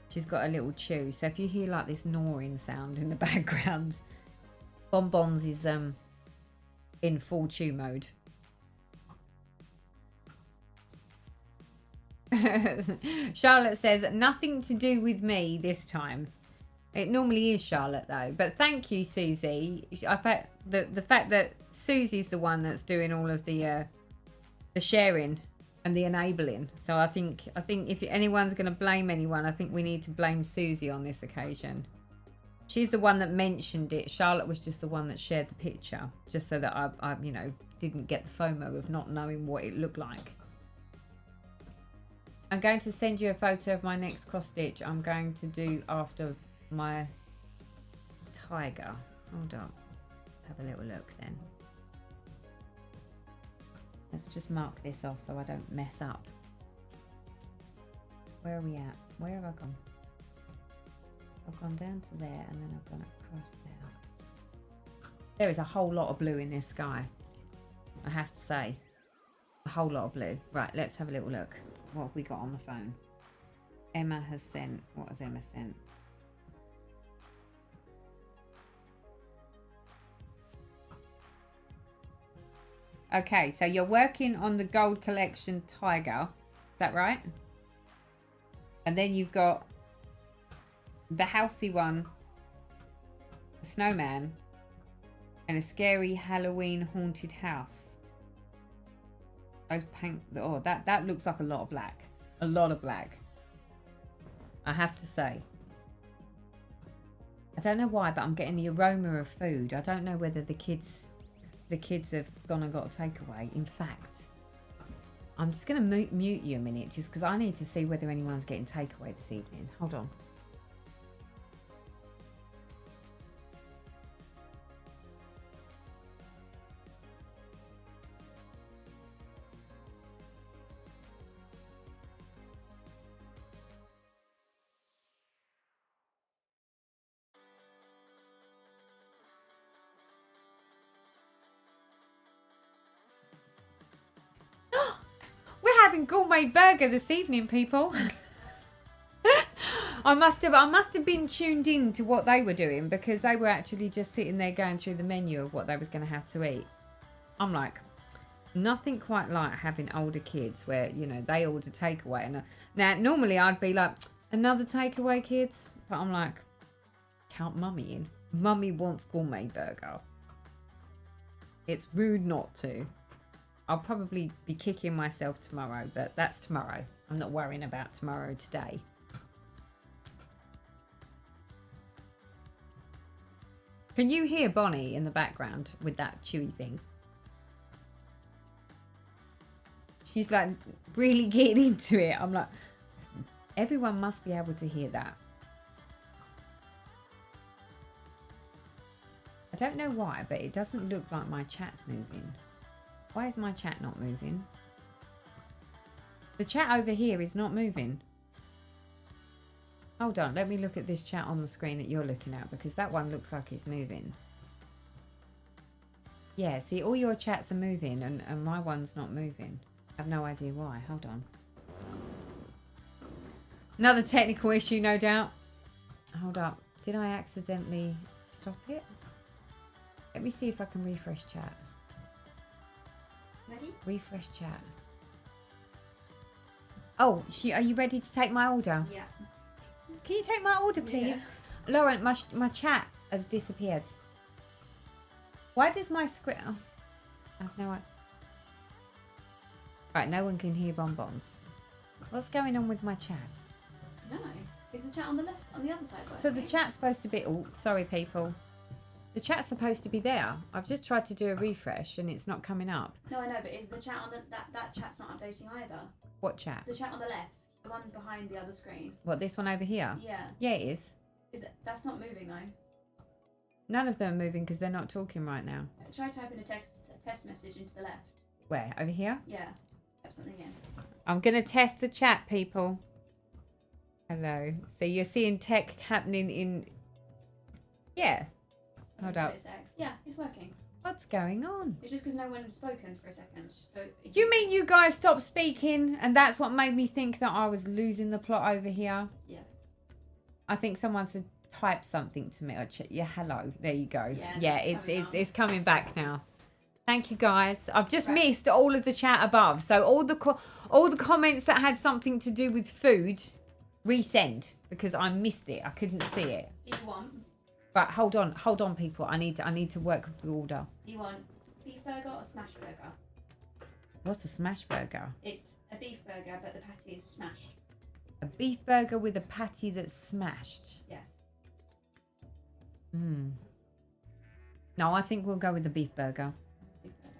she's got a little chew. So if you hear like this gnawing sound in the background, Bonbons is in full chew mode. Charlotte says, nothing to do with me this time. It normally is Charlotte though. But thank you, Susie. I bet the fact that Susie's the one that's doing all of the sharing and the enabling. So I think if anyone's going to blame anyone, I think we need to blame Susie on this occasion. She's the one that mentioned it. Charlotte was just the one that shared the picture, just so that I you know, didn't get the FOMO of not knowing what it looked like. I'm going to send you a photo of my next cross stitch. I'm going to do after my tiger. Hold on. Let's have a little look then. Let's just mark this off so I don't mess up. Where are we at? Where have I gone? I've gone down to there, and then I've gone across there. There is a whole lot of blue in this sky, I have to say. A whole lot of blue. Right, let's have a little look. What have we got on the phone? Emma has sent. What has Emma sent? Okay, so you're working on the Gold Collection Tiger. Is that right? And then you've got the housey one, the snowman, and a scary Halloween haunted house. Those paint. Oh, that looks like a lot of black. A lot of black, I have to say. I don't know why, but I'm getting the aroma of food. I don't know whether the kids have gone and got a takeaway. In fact, I'm just going to mute you a minute, just because I need to see whether anyone's getting takeaway this evening. Hold on. Gourmet burger this evening, people. I must have been tuned in to what they were doing, because they were actually just sitting there going through the menu of what they was going to have to eat. I'm like, nothing quite like having older kids where, you know, they order takeaway, and now normally I'd be like, another takeaway, kids, but I'm like, count mummy in. Mummy wants gourmet burger. It's rude not to. I'll probably be kicking myself tomorrow, but that's tomorrow. I'm not worrying about tomorrow today. Can you hear Bonnie in the background with that chewy thing? She's like really getting into it. I'm like, everyone must be able to hear that. I don't know why, but it doesn't look like my chat's moving. Why is my chat not moving? The chat over here is not moving. Hold on, let me look at this chat on the screen that you're looking at, because that one looks like it's moving. Yeah, see, all your chats are moving and my one's not moving. I have no idea why. Hold on. Another technical issue, no doubt. Hold up. Did I accidentally stop it? Let me see if I can refresh chat. Ready? Refresh chat. Oh, are you ready to take my order? Yeah. Can you take my order, please? Yeah. Lauren, my chat has disappeared. Why does my script... Oh, I have no idea. Right, no one can hear bonbons. What's going on with my chat? No. Is the chat on the left, on the other side? So the chat's supposed to be... Oh, sorry, people. The chat's supposed to be there. I've just tried to do a refresh and it's not coming up. No, I know, but is the chat on the... That chat's not updating either. What chat? The chat on the left. The one behind the other screen. What, this one over here? Yeah. Yeah, it is. That's not moving though. None of them are moving because they're not talking right now. Try typing a test message into the left. Where? Over here? Yeah. Type something in. I'm going to test the chat, people. Hello. So you're seeing tech happening in... Yeah. Hold up. Yeah, it's working. What's going on? It's just because no one had spoken for a second. So You mean you guys stopped speaking and that's what made me think that I was losing the plot over here? Yeah. I think someone's typed something to me. Yeah, hello. There you go. Yeah, it's coming back now. Thank you guys. I've just missed all of the chat above. So all the comments that had something to do with food, resend because I missed it. I couldn't see it. Do you want? Right, hold on, people. I need to work with the order. Do you want beef burger or smash burger? What's a smash burger? It's a beef burger, but the patty is smashed. A beef burger with a patty that's smashed. Yes. No, I think we'll go with the beef burger. Beef burger.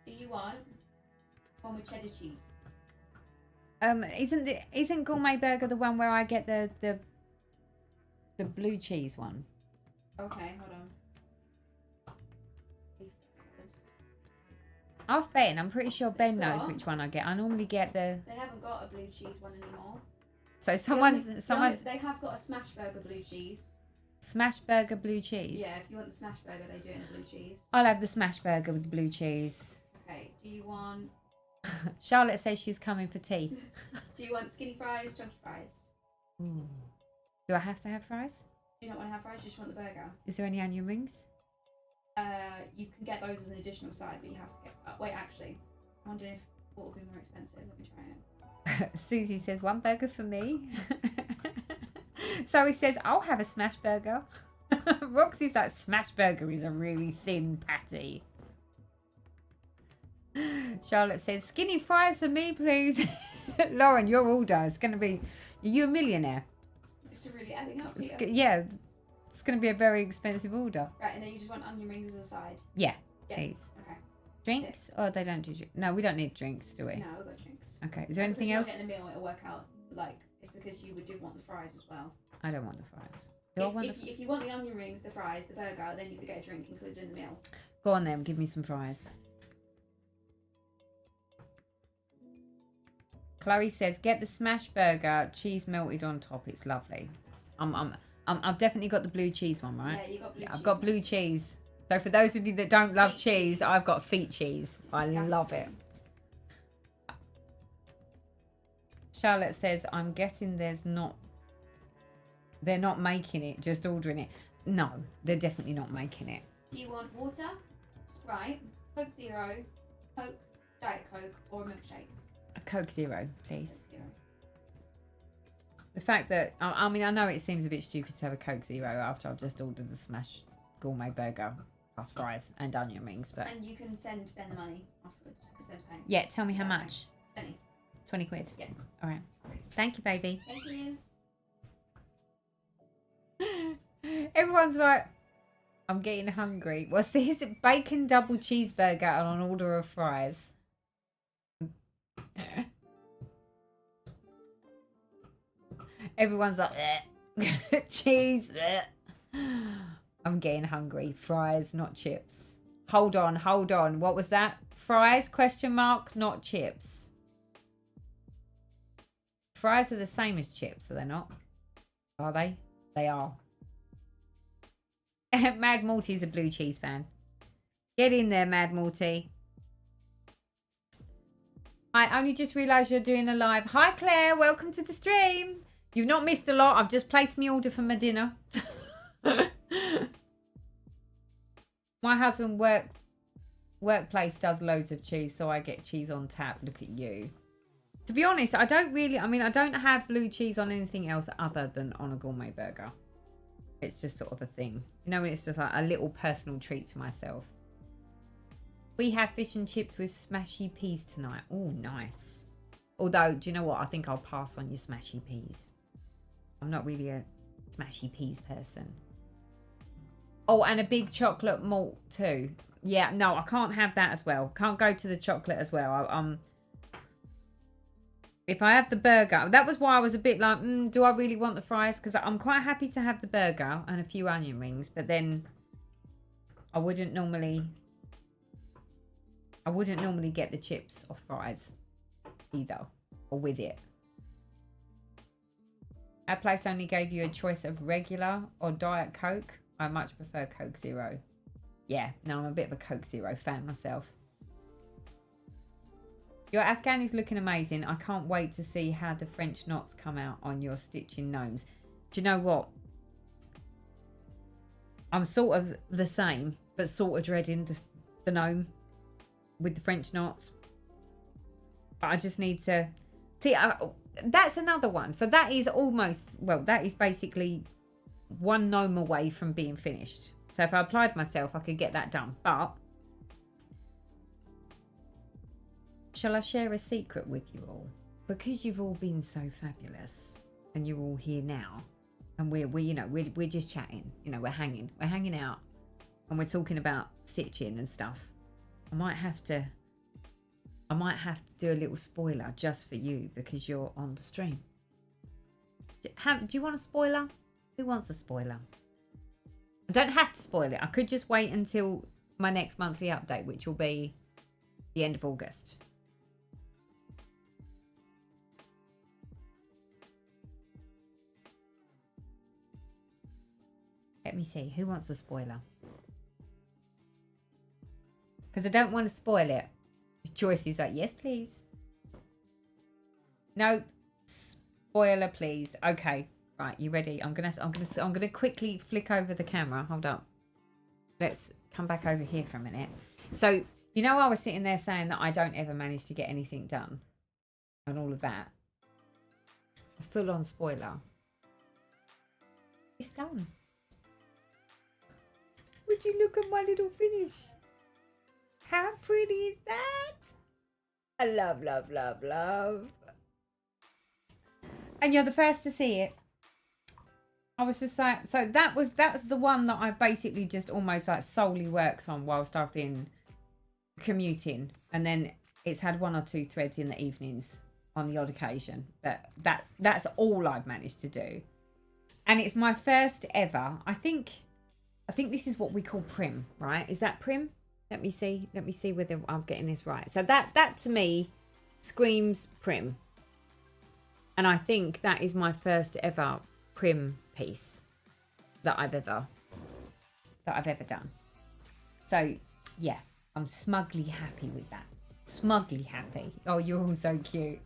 Do you want one with cheddar cheese? Isn't gourmet burger the one where I get the blue cheese one? Okay, hold on. Beef burgers. Ask Ben. I'm pretty sure Ben knows which one I get. I normally get the... They haven't got a blue cheese one anymore. So someone's... They have got a smash burger blue cheese. Smash burger blue cheese? Yeah, if you want the smash burger, they do it in a blue cheese. I'll have the smash burger with the blue cheese. Okay, do you want... Charlotte says she's coming for tea. Do you want skinny fries, chunky fries? Ooh. Do I have to have fries? Do you not want to have fries, you just want the burger? Is there any onion rings? You can get those as an additional side, but you have to get... wait, actually. I'm wondering if what would be more expensive. Let me try it. Susie says, one burger for me. So he says, I'll have a smash burger. Roxy's like, smash burger is a really thin patty. Charlotte says, skinny fries for me, please. Lauren, your order is going to be... Are you a millionaire? It's really adding up here. Yeah, it's going to be a very expensive order. Right, and then you just want onion rings as a side? Yeah, please. Okay. Drinks? Oh, they don't do drinks. No, we don't need drinks, do we? No, we've got drinks. Okay, is there anything else? If you're getting a meal, it'll work out, like, it's because you do want the fries as well. I don't want the fries. If you want the onion rings, the fries, the burger, then you could get a drink included in the meal. Go on then, give me some fries. Chloe says, get the smash burger, cheese melted on top. It's lovely. I've definitely got the blue cheese one, right? Yeah, you got blue cheese. I've got blue cheese. So for those of you that don't love cheese, I've got feet cheese. I love it. Charlotte says, I'm guessing they're not making it, just ordering it. No, they're definitely not making it. Do you want water, Sprite, Coke Zero, Coke, Diet Coke, or a milkshake? A Coke Zero, please. Coke Zero. The fact that, I mean, I know it seems a bit stupid to have a Coke Zero after I've just ordered the smash gourmet burger plus fries and onion rings, but... And you can send Ben the money afterwards, because Ben's paying. Yeah, tell me how much. 20. 20 quid? Yeah. All right. Thank you, baby. Thank you. Everyone's like, I'm getting hungry. What's this? Bacon double cheeseburger and an order of fries. Everyone's like, cheese. I'm getting hungry. Fries, not chips. Hold on, hold on. What was that? Fries, question mark, not chips. Fries are the same as chips, are they not? Are they? They are. Mad Morty's a blue cheese fan. Get in there, Mad Morty. I only just realised you're doing a live. Hi, Claire. Welcome to the stream. You've not missed a lot. I've just placed my order for my dinner. My husband workplace does loads of cheese, so I get cheese on tap. Look at you. To be honest, I don't have blue cheese on anything else other than on a gourmet burger. It's just sort of a thing. You know, it's just like a little personal treat to myself. We have fish and chips with smashy peas tonight. Oh, nice. Although, do you know what? I think I'll pass on your smashy peas. I'm not really a smashy peas person. Oh, and a big chocolate malt too. Yeah, no, I can't have that as well. Can't go to the chocolate as well. If I have the burger, that was why I was a bit like, do I really want the fries? Because I'm quite happy to have the burger and a few onion rings, but then I wouldn't normally get the chips or fries either, or with it. Our place only gave you a choice of regular or Diet Coke. I much prefer Coke Zero. Yeah, no, I'm a bit of a Coke Zero fan myself. Your Afghan is looking amazing. I can't wait to see how the French knots come out on your stitching gnomes. Do you know what? I'm sort of the same, but sort of dreading the gnome with the French knots. But I just need to... See, that's another one. So that is almost... Well, that is basically one gnome away from being finished. So if I applied myself, I could get that done. But... Shall I share a secret with you all? Because you've all been so fabulous and you're all here now and we're just chatting, we're hanging out and we're talking about stitching and stuff. I might have to do a little spoiler just for you because you're on the stream. Do you want a spoiler? Who wants a spoiler? I don't have to spoil it. I could just wait until my next monthly update, which will be the end of August. Let me see. Who wants a spoiler? Because I don't want to spoil it. Joyce is like, yes, please. No, spoiler, please. Okay, right. You ready? I'm gonna quickly flick over the camera. Hold up. Let's come back over here for a minute. So I was sitting there saying that I don't ever manage to get anything done, and all of that. A full-on spoiler. It's done. Would you look at my little finish? How pretty is that? I love, love, love, love. And you're the first to see it. I was just like, so that's the one that I basically just almost like solely works on whilst I've been commuting. And then it's had one or two threads in the evenings on the odd occasion. But that's all I've managed to do. And it's my first ever, I think this is what we call prim, right? Is that prim? Let me see whether I'm getting this right. So that to me screams prim. And I think that is my first ever prim piece that I've ever done. So yeah, I'm smugly happy with that. Smugly happy. Oh, you're all so cute.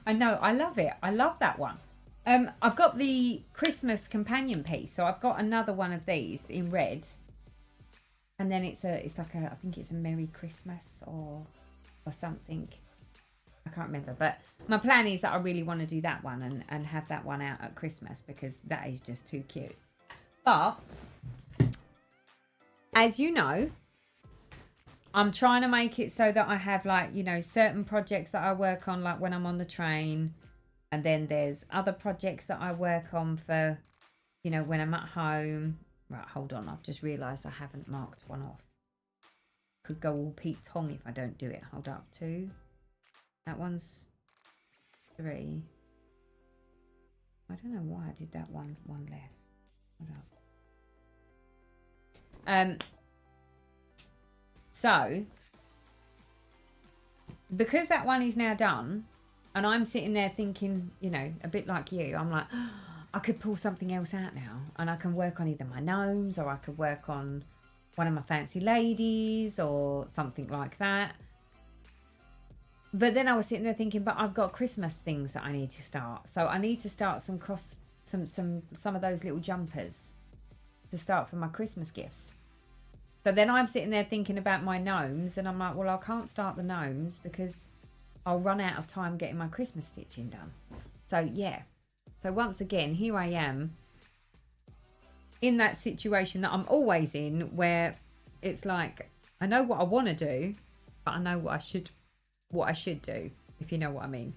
I know, I love it. I love that one. I've got the Christmas companion piece, so I've got another one of these in red, and then it's like I think it's a Merry Christmas or something. I can't remember, but my plan is that I really want to do that one and have that one out at Christmas because that is just too cute. But as you know, I'm trying to make it so that I have like certain projects that I work on, like when I'm on the train. And then there's other projects that I work on for, when I'm at home. Right, hold on. I've just realised I haven't marked one off. Could go all Pete Tong if I don't do it. Hold up. 2. That one's 3. I don't know why I did that one less. Hold up. So because that one is now done, and I'm sitting there thinking, you know, a bit like you, I'm like, oh, I could pull something else out now, and I can work on either my gnomes, or I could work on one of my fancy ladies or something like that. But then I was sitting there thinking, but I've got Christmas things that I need to start. So I need to start some of those little jumpers to start for my Christmas gifts. So then I'm sitting there thinking about my gnomes, and I'm like, well, I can't start the gnomes because I'll run out of time getting my Christmas stitching done. So yeah. So once again, here I am in that situation that I'm always in, where it's like, I know what I want to do, but I know what I should do, if you know what I mean.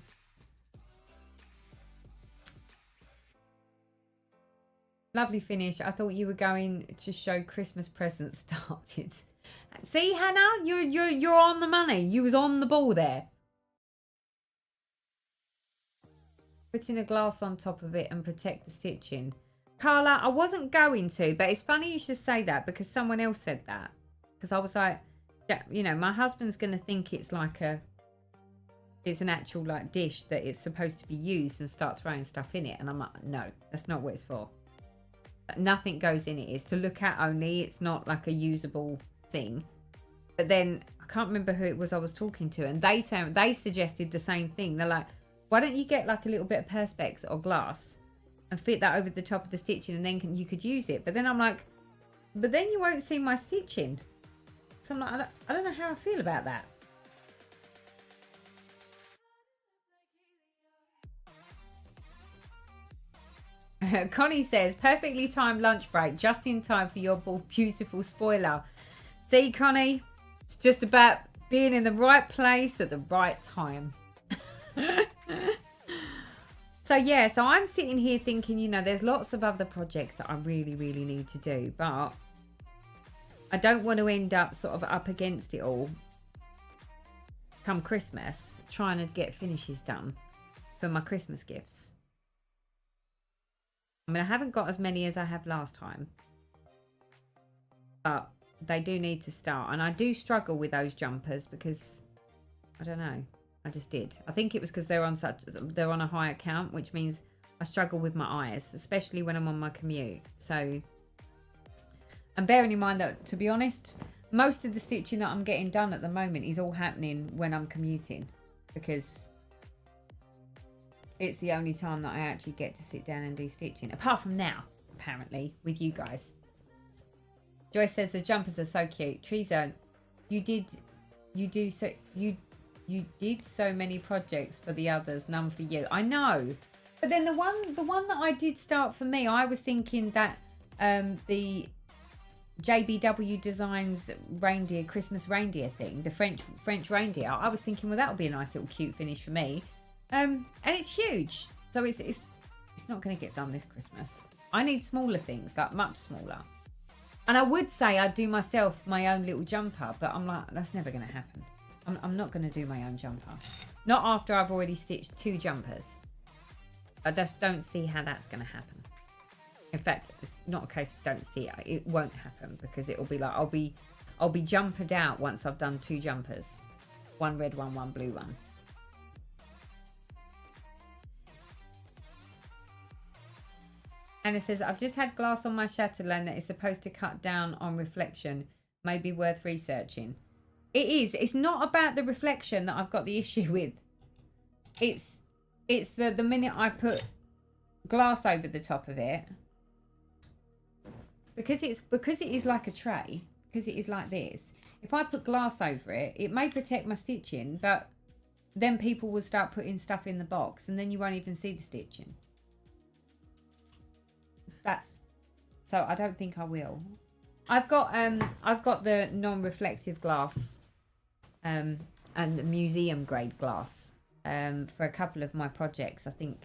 Lovely finish. I thought you were going to show Christmas presents started. See, Hannah, you're on the money. You was on the ball there. Putting a glass on top of it and protect the stitching. Carla, I wasn't going to, but it's funny you should say that because someone else said that. Because I was like, yeah, you know, my husband's going to think it's like it's an actual like dish that it's supposed to be used, and start throwing stuff in it. And I'm like, no, that's not what it's for. Nothing goes in it. It's to look at only. It's not like a usable thing. But then I can't remember who it was I was talking to, and they suggested the same thing. They're like, why don't you get like a little bit of perspex or glass and fit that over the top of the stitching, and then you could use it. But then I'm like, but then you won't see my stitching. So I'm like, I don't know how I feel about that. Connie says, perfectly timed lunch break, just in time for your beautiful spoiler. See, Connie, it's just about being in the right place at the right time. So yeah, so I'm sitting here thinking, you know, there's lots of other projects that I really, really need to do, but I don't want to end up sort of up against it all come Christmas, trying to get finishes done for my Christmas gifts. I mean, I haven't got as many as I have last time, but they do need to start. And I do struggle with those jumpers because, I don't know, I just did. I think it was because they're on a high account, which means I struggle with my eyes, especially when I'm on my commute. So, and bearing in mind that, to be honest, most of the stitching that I'm getting done at the moment is all happening when I'm commuting, because it's the only time that I actually get to sit down and do stitching. Apart from now, apparently, with you guys. Joyce says the jumpers are so cute. Teresa, you did so many projects for the others, none for you. I know. But then the one that I did start for me, I was thinking that the JBW Designs reindeer, Christmas reindeer thing, the French reindeer, I was thinking, well, that would be a nice little cute finish for me. And it's huge, so it's not going to get done this Christmas. I need smaller things, like much smaller. And I would say I'd do myself my own little jumper, but I'm like, that's never going to happen. I'm not going to do my own jumper. Not after I've already stitched 2 jumpers. I just don't see how that's going to happen. In fact, it's not a case of don't see it. It won't happen, because it'll be like I'll be jumpered out once I've done 2 jumpers. One red one, one blue one. And it says, I've just had glass on my chatelaine that is supposed to cut down on reflection. Maybe worth researching. It is. It's not about the reflection that I've got the issue with. It's the minute I put glass over the top of it. Because it is like a tray. Because it is like this. If I put glass over it, it may protect my stitching, but then people will start putting stuff in the box, and then you won't even see the stitching. So I don't think I will. I've got the non-reflective glass and the museum grade glass for a couple of my projects. I think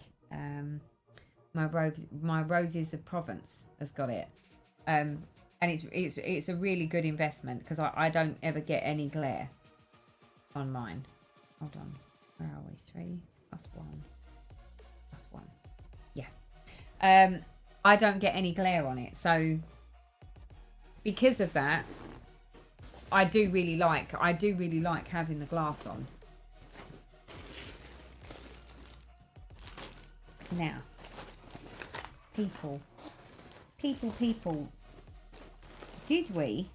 my Roses of Provence has got it, and it's a really good investment, because I don't ever get any glare on mine. Hold on, where are we? 3 + 1. I don't get any glare on it. So because of that, I do really like having the glass on. Now, people, did we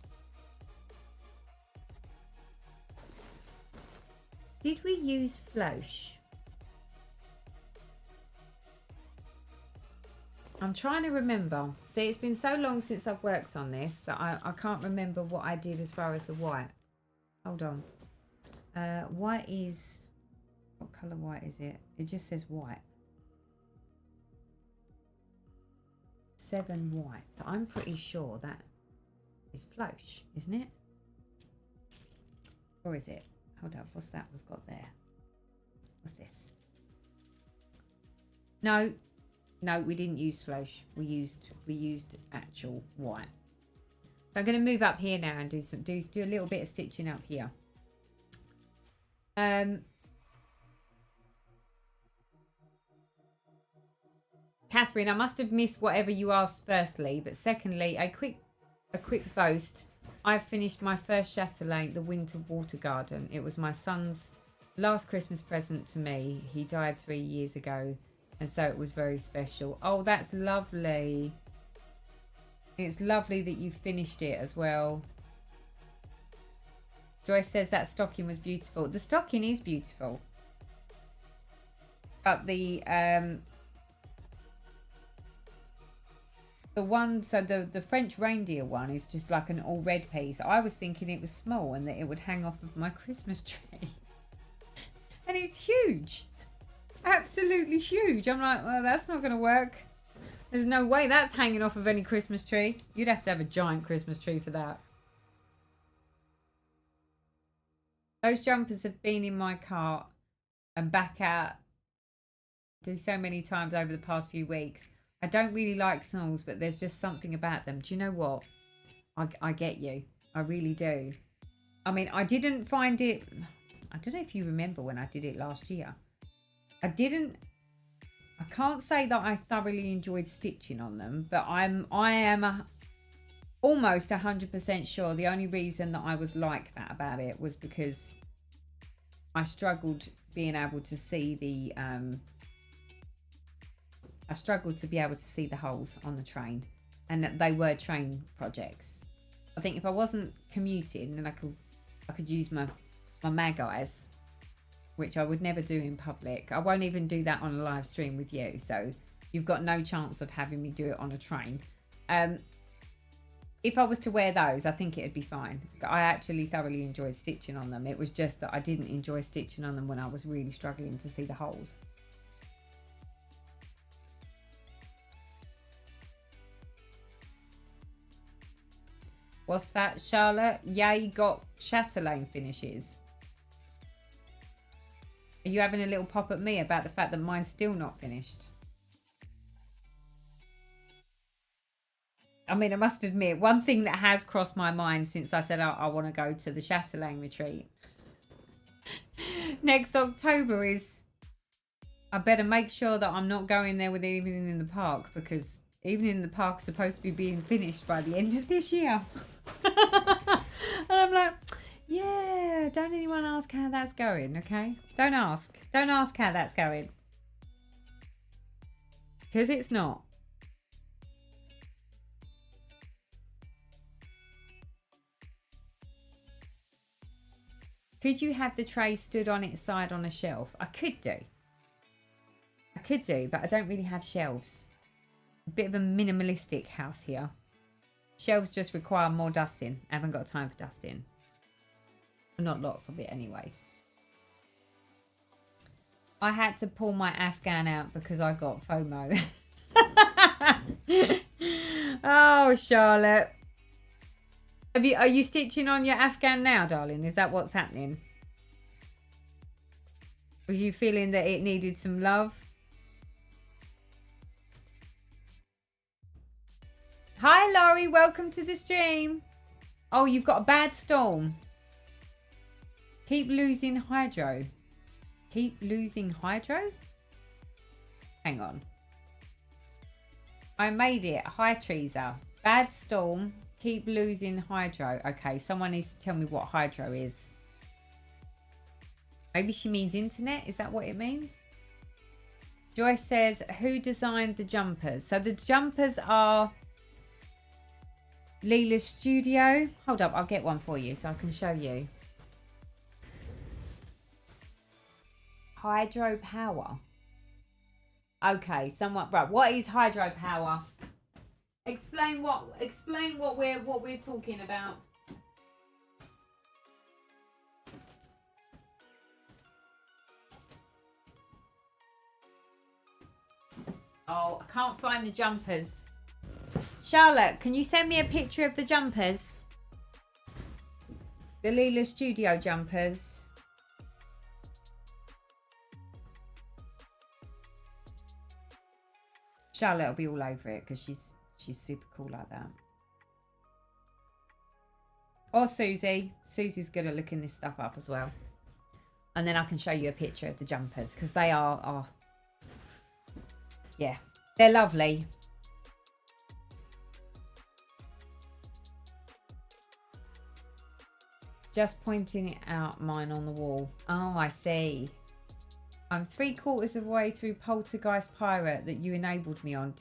use Flosh? I'm trying to remember. See, it's been so long since I've worked on this that I can't remember what I did as far as the white. Hold on. White is... What colour white is it? It just says white. 7 white. So I'm pretty sure that is Flosh, isn't it? Or is it? Hold up. What's that we've got there? What's this? No. No, we didn't use Flosh. We used actual white. So I'm going to move up here now and do a little bit of stitching up here. Catherine, I must have missed whatever you asked firstly, but secondly, a quick boast. I've finished my first chatelaine, the Winter Water Garden. It was my son's last Christmas present to me. He died 3 years ago. And so it was very special. Oh, that's lovely. It's lovely that you finished it as well. Joyce says that stocking was beautiful. The stocking is beautiful. But the one, so the French reindeer one is just like an all red piece. I was thinking it was small and that it would hang off of my Christmas tree. And it's huge. Absolutely huge. I'm like, well, that's not going to work. There's no way that's hanging off of any Christmas tree. You'd have to have a giant Christmas tree for that. Those jumpers have been in my cart and back out so many times over the past few weeks. I don't really like smalls, but there's just something about them. Do you know what? I get you. I really do. I mean, I didn't find it... I don't know if you remember when I did it last year. I can't say that I thoroughly enjoyed stitching on them, but I am almost 100% sure the only reason that I was like that about it was because I struggled being able to see the holes on the train, and that they were train projects. I think if I wasn't commuting, then I could use my mag eyes, which I would never do in public. I won't even do that on a live stream with you, so you've got no chance of having me do it on a train. If I was to wear those, I think it'd be fine. I actually thoroughly enjoyed stitching on them. It was just that I didn't enjoy stitching on them when I was really struggling to see the holes. What's that, Charlotte? Yay, got chatelaine finishes. Are you having a little pop at me about the fact that mine's still not finished? I mean, I must admit, one thing that has crossed my mind since I said I want to go to the chatelaine retreat next October is I better make sure that I'm not going there with Evening in the Park, because Evening in the Park's supposed to be being finished by the end of this year. And I'm like... Yeah, don't anyone ask how that's going, okay? Don't ask. Don't ask how that's going. Because it's not. Could you have the tray stood on its side on a shelf? I could do. But I don't really have shelves. A bit of a minimalistic house here. Shelves just require more dusting. I haven't got time for dusting. Not lots of it anyway. I had to pull my Afghan out because I got FOMO. Oh, Charlotte. Are you stitching on your Afghan now, darling? Is that what's happening? Was you feeling that it needed some love? Hi, Laurie. Welcome to the stream. Oh, you've got a bad storm. Keep losing hydro. Keep losing hydro? Hang on. I made it. Hi, Teresa. Bad storm. Keep losing hydro. Okay, someone needs to tell me what hydro is. Maybe she means internet. Is that what it means? Joyce says, who designed the jumpers? So the jumpers are Leela's studio. Hold up, I'll get one for you so I can show you. Hydropower. Okay, someone, right, what is hydropower? Explain what we're talking about. Oh, I can't find the jumpers. Charlotte, can you send me a picture of the jumpers? The Leela Studio jumpers. Charlotte will be all over it because she's super cool like that. Or Susie. Susie's good at looking this stuff up as well. And then I can show you a picture of the jumpers because they are yeah, they're lovely. Just pointing it out, mine on the wall. Oh, I see. I'm 3/4 of the way through Poltergeist Pirate that you enabled me on.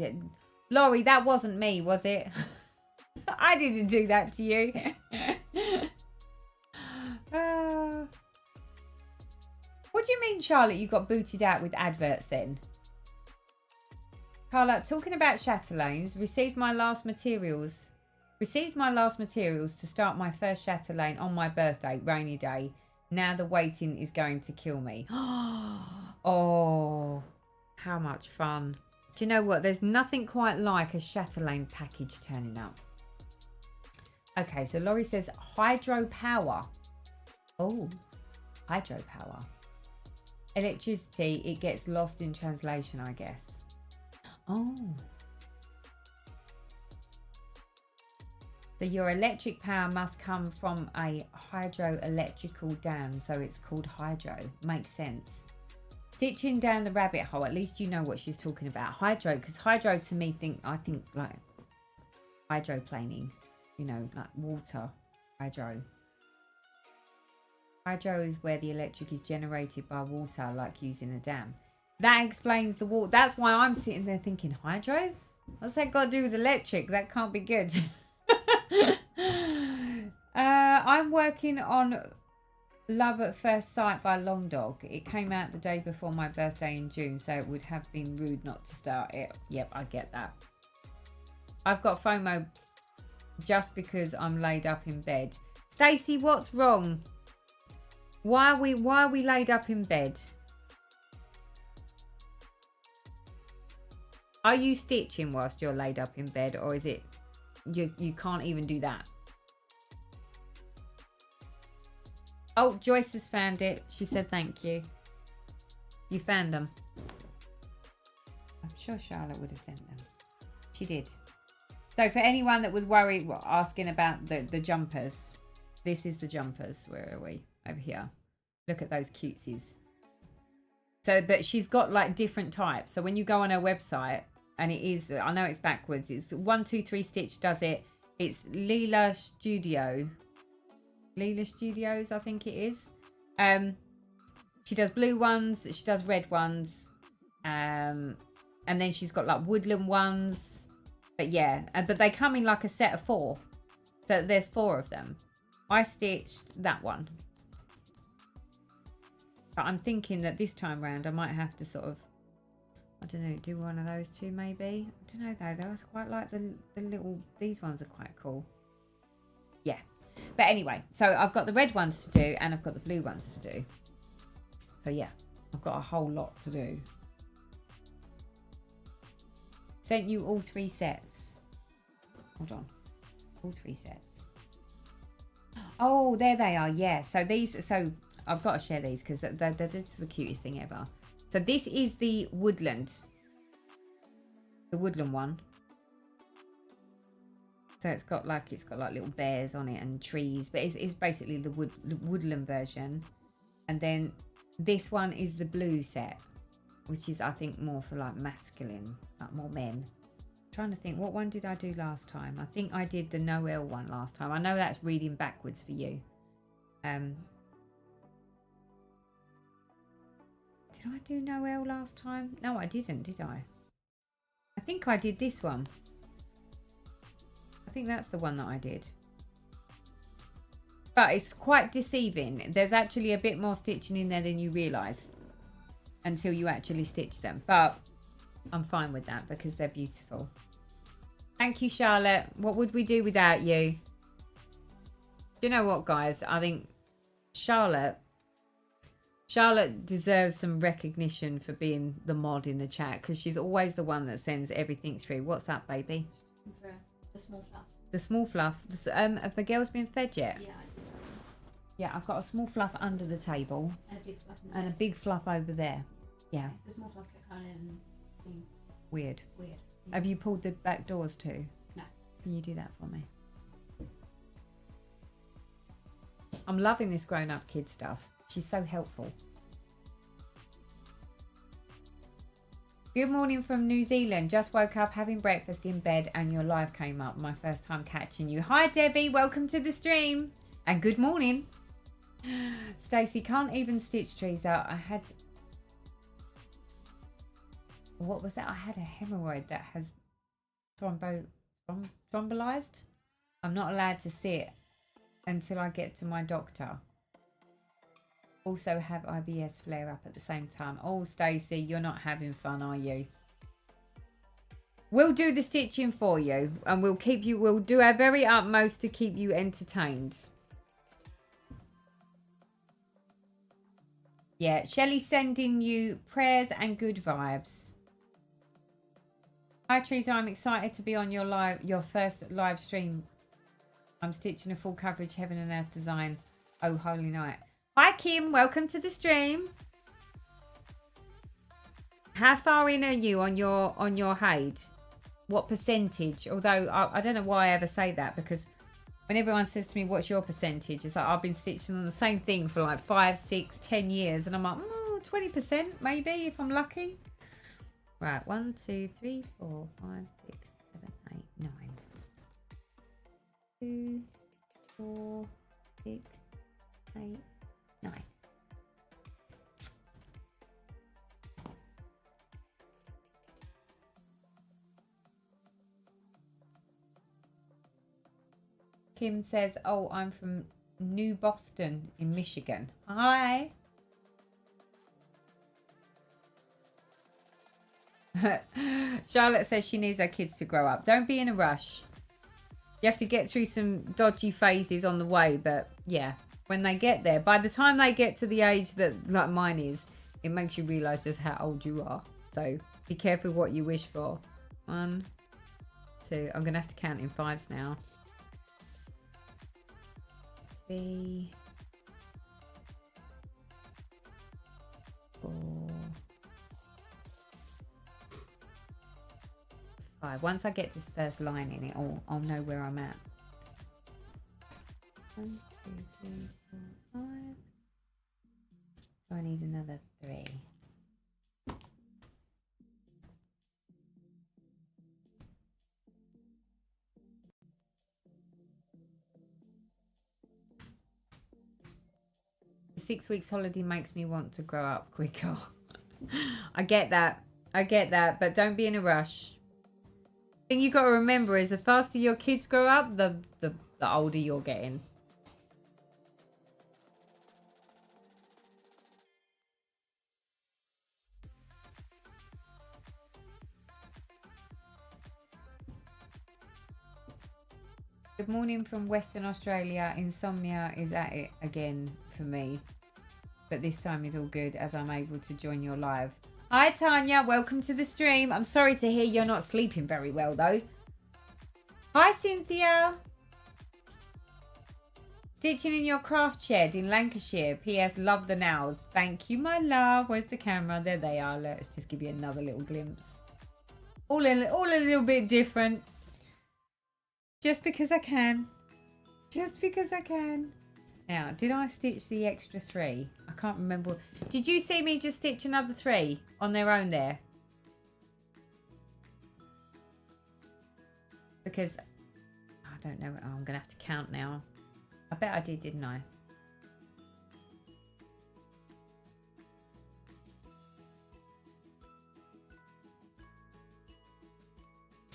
Laurie, that wasn't me, was it? I didn't do that to you. What do you mean, Charlotte, you got booted out with adverts then? Carla, talking about chatelaines, received my last materials to start my first chatelaine on my birthday, rainy day. Now the waiting is going to kill me. Oh, how much fun. Do you know what? There's nothing quite like a chatelaine package turning up. Okay, so Laurie says hydropower. Oh, hydropower. Electricity, it gets lost in translation, I guess. Oh. So your electric power must come from a hydroelectrical dam, so it's called hydro. Makes sense. Stitching down the rabbit hole, at least you know what she's talking about. Hydro, because hydro to me, I think like hydroplaning, you know, like water, hydro. Hydro is where the electric is generated by water, like using a dam. That explains the water. That's why I'm sitting there thinking, hydro? What's that got to do with electric? That can't be good. I'm working on Love at First Sight by Long Dog. It came out the day before my birthday in June, so it would have been rude not to start it. Yep, I get that. I've got FOMO just because I'm laid up in bed. Stacey, what's wrong? Why are we laid up in bed? Are you stitching whilst you're laid up in bed, or is it you can't even do that? Oh, Joyce has found it. She said thank you. You found them. I'm sure Charlotte would have sent them. She did. So for anyone that was worried, asking about the jumpers, this is the jumpers. Where are we? Over here. Look at those cutesies. So, but she's got like different types. So when you go on her website, and it is, I know it's backwards. It's 123 Stitch does it. It's Leela Studio. Leela Studios, I think it is. She does blue ones. She does red ones. And then she's got like woodland ones. But yeah, but they come in like a set of 4. So there's 4 of them. I stitched that one. But I'm thinking that this time round I might have to sort of, I don't know, do one of those 2 maybe. I don't know though, those quite like the little, these ones are quite cool. Yeah. But anyway, so I've got the red ones to do and I've got the blue ones to do. So yeah, I've got a whole lot to do. Sent you all 3 sets. Hold on. All 3 sets. Oh, there they are. Yeah. So these, so I've got to share these because they're just the cutest thing ever. So this is the woodland. The woodland one. So it's got like little bears on it and trees, but it's basically the woodland version. And then this one is the blue set, which is I think more for like masculine, like more men. Trying to think, what one did I do last time? I think I did the Noel one last time. I know that's reading backwards for you. Did I do Noel last time? No, I didn't, did I? I think I did this one. I think that's the one that I did. But it's quite deceiving. There's actually a bit more stitching in there than you realise until you actually stitch them. But I'm fine with that because they're beautiful. Thank you, Charlotte. What would we do without you? You know what, guys? I think Charlotte deserves some recognition for being the mod in the chat because she's always the one that sends everything through. What's up, baby? For the small fluff. The small fluff. Have the girls been fed yet? Yeah, I did. Yeah, I've got a small fluff under the table. And a big fluff in the And a big fluff over there. Yeah. The small fluff kept kind of being Weird. weird. Have you pulled the back doors too? No. Can you do that for me? I'm loving this grown-up kid stuff. She's so helpful. Good morning from New Zealand. Just woke up having breakfast in bed and your live came up. My first time catching you. Hi Debbie, welcome to the stream. And good morning. Stacey, can't even stitch Teresa. I had... What was that? I had a hemorrhoid that has thrombolized. I'm not allowed to sit until I get to my doctor. Also have IBS flare up at the same time. Oh, Stacey, you're not having fun, are you? We'll do the stitching for you and we'll do our very utmost to keep you entertained. Yeah, Shelley's sending you prayers and good vibes. Hi Teresa, I'm excited to be on your first live stream. I'm stitching a full coverage Heaven and Earth design. Oh, holy night. Hi Kim, welcome to the stream. How far in are you on your Haid? What percentage? Although I don't know why I ever say that because when everyone says to me, what's your percentage? It's like I've been stitching on the same thing for like 5, 6, 10 years. And I'm like, 20% maybe if I'm lucky. Right, 1, 2, 3, 4, 5, 6, 7, 8, 9. 2, 4, 6, 8, 9. Kim says, oh, I'm from New Boston in Michigan. Hi. Charlotte says she needs her kids to grow up. Don't be in a rush. You have to get through some dodgy phases on the way, but yeah, when they get there, by the time they get to the age that like mine is, it makes you realise just how old you are. So be careful what you wish for. 1, 2. I'm gonna have to count in 5s now. 3, 4, 5. Once I get this first line in it, I'll know where I'm at. 1, 2, 3, 4, 5. So I need another 3. The 6 weeks holiday makes me want to grow up quicker. I get that, but don't be in a rush. Thing you got to remember is the faster your kids grow up, the older you're getting. Good morning from Western Australia. Insomnia is at it again for me, but this time is all good as I'm able to join your live. Hi Tanya, welcome to the stream. I'm sorry to hear you're not sleeping very well though. Hi Cynthia. Stitching in your craft shed in Lancashire. PS, love the nails. Thank you, my love. Where's the camera? There they are. Let's just give you another little glimpse. All a little bit different. Just because I can. Just because I can. Now, did I stitch the extra 3? I can't remember. Did you see me just stitch another 3 on their own there? because I don't know. Oh, I'm going to have to count now. I bet I did, didn't I?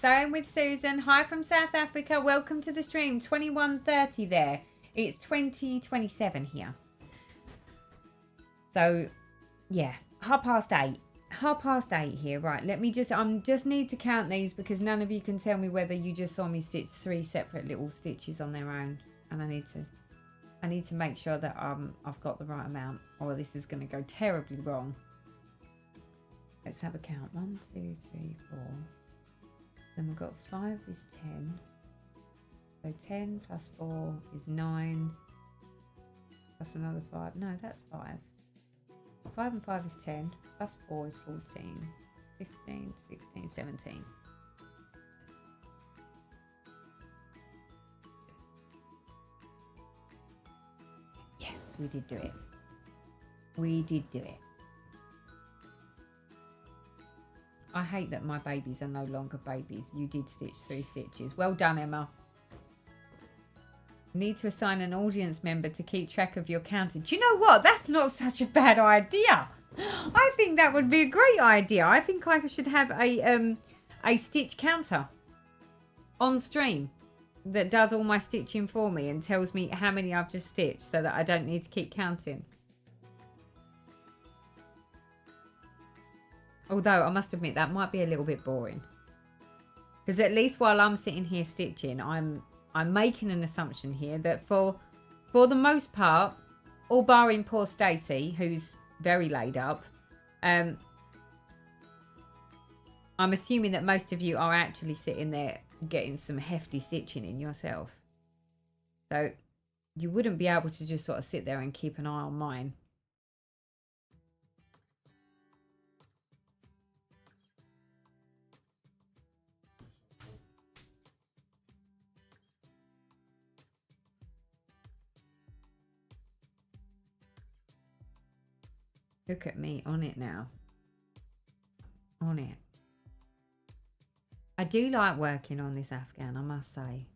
So I'm with Susan. Hi from South Africa. Welcome to the stream. 21:30 there. It's 20:27 here. So, yeah. 8:30. 8:30 here. Right. Let me just... just need to count these because none of you can tell me whether you just saw me stitch 3 separate little stitches on their own. And I need to make sure that I've got the right amount, or this is going to go terribly wrong. Let's have a count. 1, 2, 3, 4. Then we've got 5 is 10. So 10 plus 4 is 9. Plus another 5. No, that's 5. 5 and 5 is 10. Plus 4 is 14. 15, 16, 17. Yes, we did do it. We did do it. I hate that my babies are no longer babies. You did stitch 3 stitches. Well done, Emma. Need to assign an audience member to keep track of your counting. Do you know what? That's not such a bad idea. I think that would be a great idea. I think I should have a stitch counter on stream that does all my stitching for me and tells me how many I've just stitched so that I don't need to keep counting. Although I must admit that might be a little bit boring, because at least while I'm sitting here stitching, I'm making an assumption here that for the most part, all barring poor Stacey, who's very laid up, I'm assuming that most of you are actually sitting there getting some hefty stitching in yourself. So you wouldn't be able to just sort of sit there and keep an eye on mine. Look at me on it now. On it. I do like working on this Afghan, I must say.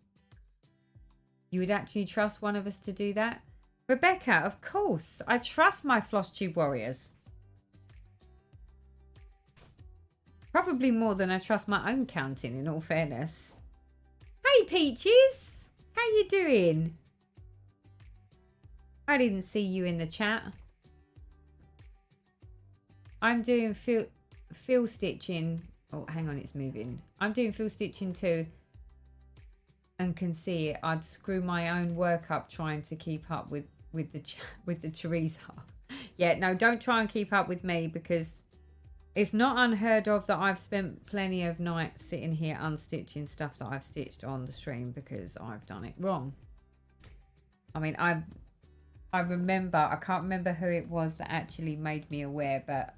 You would actually trust one of us to do that? Rebecca, of course. I trust my flosstube warriors. Probably more than I trust my own counting, in all fairness. Hey, Peaches. How you doing? I didn't see you in the chat. I'm doing fill stitching. Oh, hang on, it's moving. I'm doing fill stitching too, and can see it. I'd screw my own work up trying to keep up with the Teresa. Yeah, no, don't try and keep up with me, because it's not unheard of that I've spent plenty of nights sitting here unstitching stuff that I've stitched on the stream because I've done it wrong. I mean, I remember, I can't remember who it was that actually made me aware, but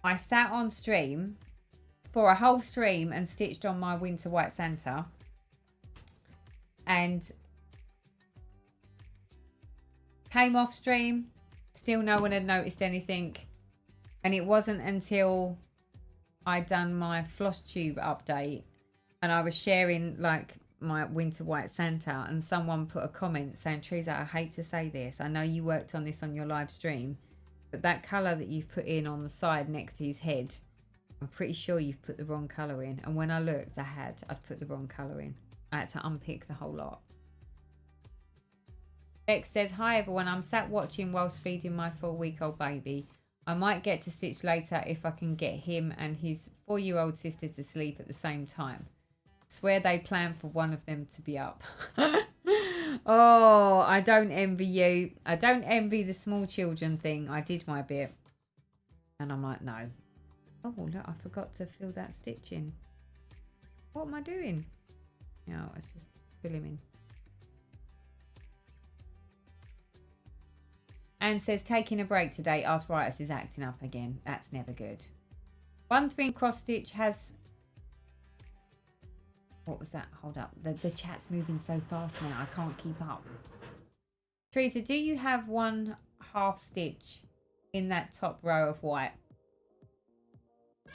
I sat on stream for a whole stream and stitched on my Winter White Santa, and came off stream, still no one had noticed anything, and it wasn't until I'd done my flosstube update and I was sharing like my Winter White Santa, and someone put a comment saying, Teresa, I hate to say this, I know you worked on this on your live stream, but that colour that you've put in on the side next to his head, I'm pretty sure you've put the wrong colour in. And when I looked, I'd put the wrong colour in. I had to unpick the whole lot. Bex says, hi everyone, I'm sat watching whilst feeding my 4-week-old baby. I might get to stitch later if I can get him and his 4-year-old sister to sleep at the same time. Swear they plan for one of them to be up. Oh, I don't envy you. I don't envy the small children thing. I did my bit. And I'm like, no. Oh, look, I forgot to fill that stitch in. What am I doing? No, it's just fill him in. Anne says, taking a break today. Arthritis is acting up again. That's never good. 1 twin cross stitch has... What was that? Hold up. The chat's moving so fast now. I can't keep up. Teresa, do you have 1/2 stitch in that top row of white?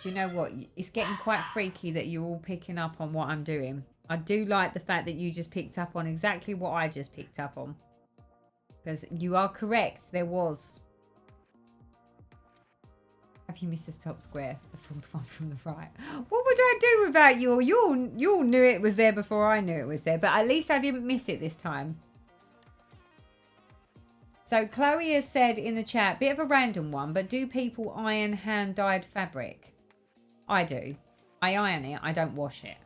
Do you know what? It's getting quite freaky that you're all picking up on what I'm doing. I do like the fact that you just picked up on exactly what I just picked up on. Because you are correct. There was. Have you missed the top square? The fourth one from the right. What would I do without you? You all knew it was there before I knew it was there. But at least I didn't miss it this time. So Chloe has said in the chat, bit of a random one, but do people iron hand-dyed fabric? I do. I iron it. I don't wash it.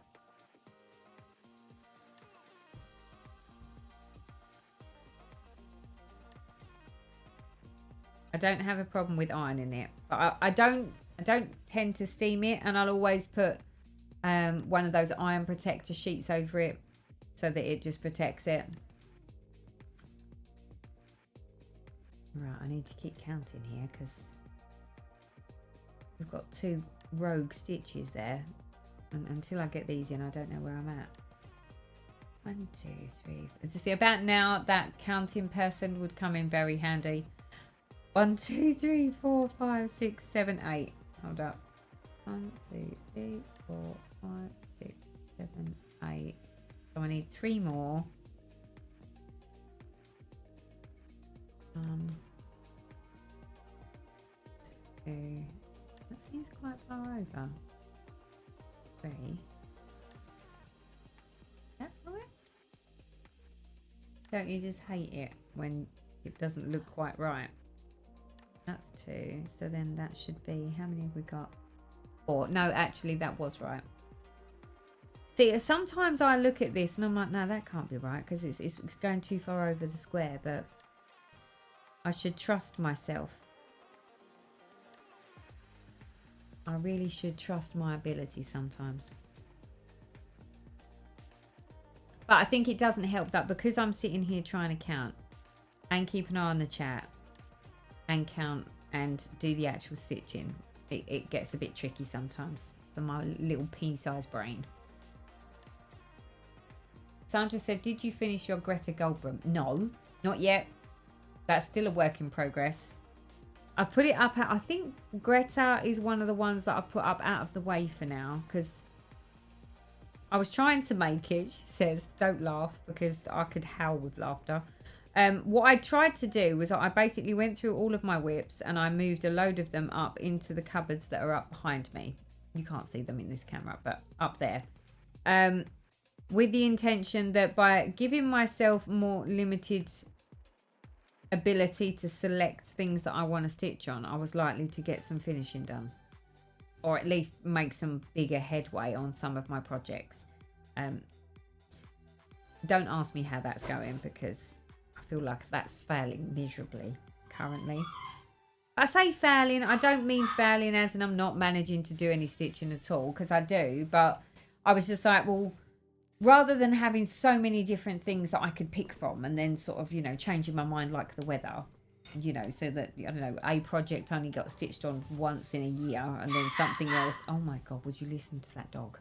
I don't have a problem with ironing it, but I don't tend to steam it, and I'll always put one of those iron protector sheets over it so that it just protects it. Right, I need to keep counting here because we've got 2 rogue stitches there, and until I get these in, I don't know where I'm at. 1, 2, 3. See, about now that counting person would come in very handy. 1, 2, 3, 4, 5, 6, 7, 8. Hold up. 1, 2, 3, 4, 5, 6, 7, 8. So I need 3 more. 1, 2. That seems quite far over. 3. That right? Don't you just hate it when it doesn't look quite right? That's 2. So then that should be, how many have we got? 4. No, actually that was right. See, sometimes I look at this and I'm like, no, that can't be right because it's going too far over the square, but I should trust myself. I really should trust my ability sometimes. But I think it doesn't help that because I'm sitting here trying to count and keep an eye on the chat and count and do the actual stitching, it gets a bit tricky sometimes for my little pea-sized brain. Sandra said, did you finish your Greta Goldblum? No, not yet. That's still a work in progress. I put it up I think Greta is one of the ones that I put up out of the way for now because I was trying to make it. She says, don't laugh because I could howl with laughter. What I tried to do was I basically went through all of my whips and I moved a load of them up into the cupboards that are up behind me. You can't see them in this camera, but up there. With the intention that by giving myself more limited ability to select things that I want to stitch on, I was likely to get some finishing done. Or at least make some bigger headway on some of my projects. Don't ask me how that's going because I feel like that's failing miserably currently. I say failing, I don't mean failing as in I'm not managing to do any stitching at all, because I do, but I was just like, well, rather than having so many different things that I could pick from and then sort of, you know, changing my mind like the weather, you know, so that, I don't know, a project only got stitched on once in a year and then something else, oh my God, would you listen to that dog?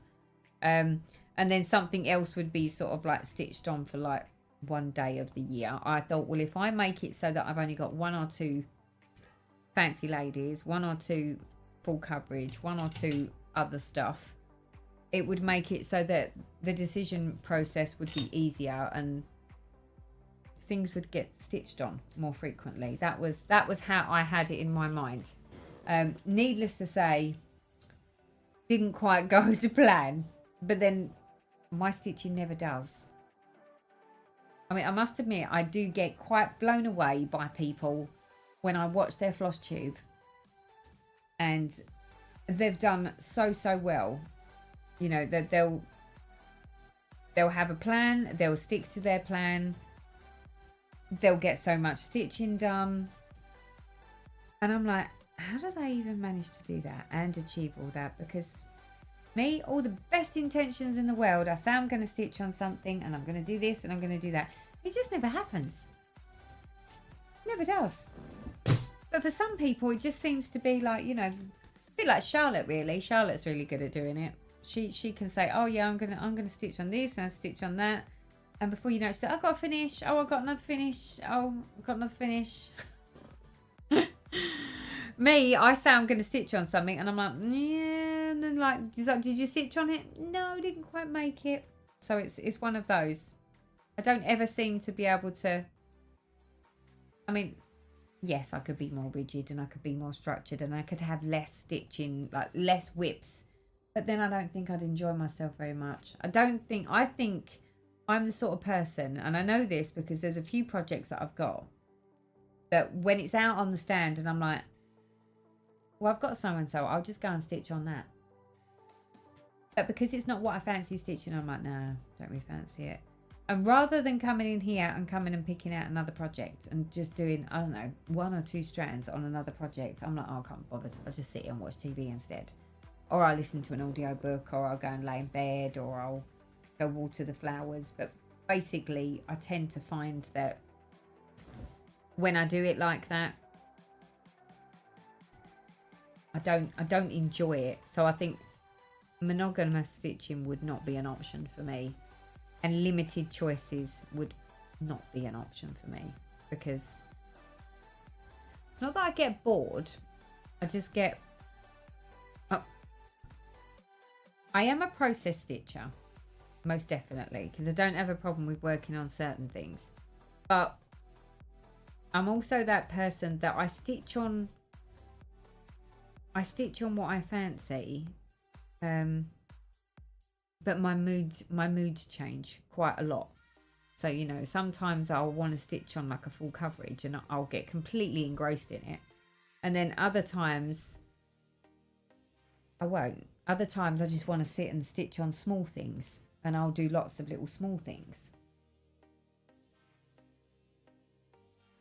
And then something else would be sort of like stitched on for like one day of the year. I thought, well, if I make it so that I've only got 1 or 2 fancy ladies, 1 or 2 full coverage, 1 or 2 other stuff, it would make it so that the decision process would be easier and things would get stitched on more frequently. That was how I had it in my mind. Needless to say, didn't quite go to plan, but then my stitching never does. I mean, I must admit, I do get quite blown away by people when I watch their floss tube and they've done so well. You know, that they'll have a plan, they'll stick to their plan, they'll get so much stitching done. And I'm like, how do they even manage to do that and achieve all that? Because me, all the best intentions in the world, I say I'm going to stitch on something and I'm going to do this and I'm going to do that. It just never happens. Never does. But for some people, it just seems to be like, you know, a bit like Charlotte, really. Charlotte's really good at doing it. She can say, oh yeah, I'm gonna stitch on this and I stitch on that, and before you know it, she's like, I've got a finish. Oh, I've got another finish. Oh, I've got another finish. Me, I say I'm gonna stitch on something, and I'm like, yeah, and like, did you stitch on it? No, didn't quite make it. So it's one of those. I don't ever seem to be able to. I mean, yes, I could be more rigid and I could be more structured and I could have less stitching, like less whips. But then I don't think I'd enjoy myself very much. I think I'm the sort of person, and I know this because there's a few projects that I've got that when it's out on the stand and I'm like, well, I've got so-and-so, I'll just go and stitch on that. But because it's not what I fancy stitching, I'm like, no, don't really fancy it. And rather than coming in here and coming and picking out another project and just doing, I don't know, 1 or 2 strands on another project, I'm like, oh, I can't bother. I'll just sit here and watch TV instead. Or I'll listen to an audio book, or I'll go and lay in bed, or I'll go water the flowers. But basically, I tend to find that when I do it like that, I don't enjoy it. So I think monogamous stitching would not be an option for me, and limited choices would not be an option for me, because it's not that I get bored, I just get I am a process stitcher, most definitely, because I don't have a problem with working on certain things, but I'm also that person that I stitch on what I fancy, but my moods change quite a lot. So, you know, sometimes I'll want to stitch on like a full coverage and I'll get completely engrossed in it, and then other times I won't. Other times I just want to sit and stitch on small things, and I'll do lots of little small things.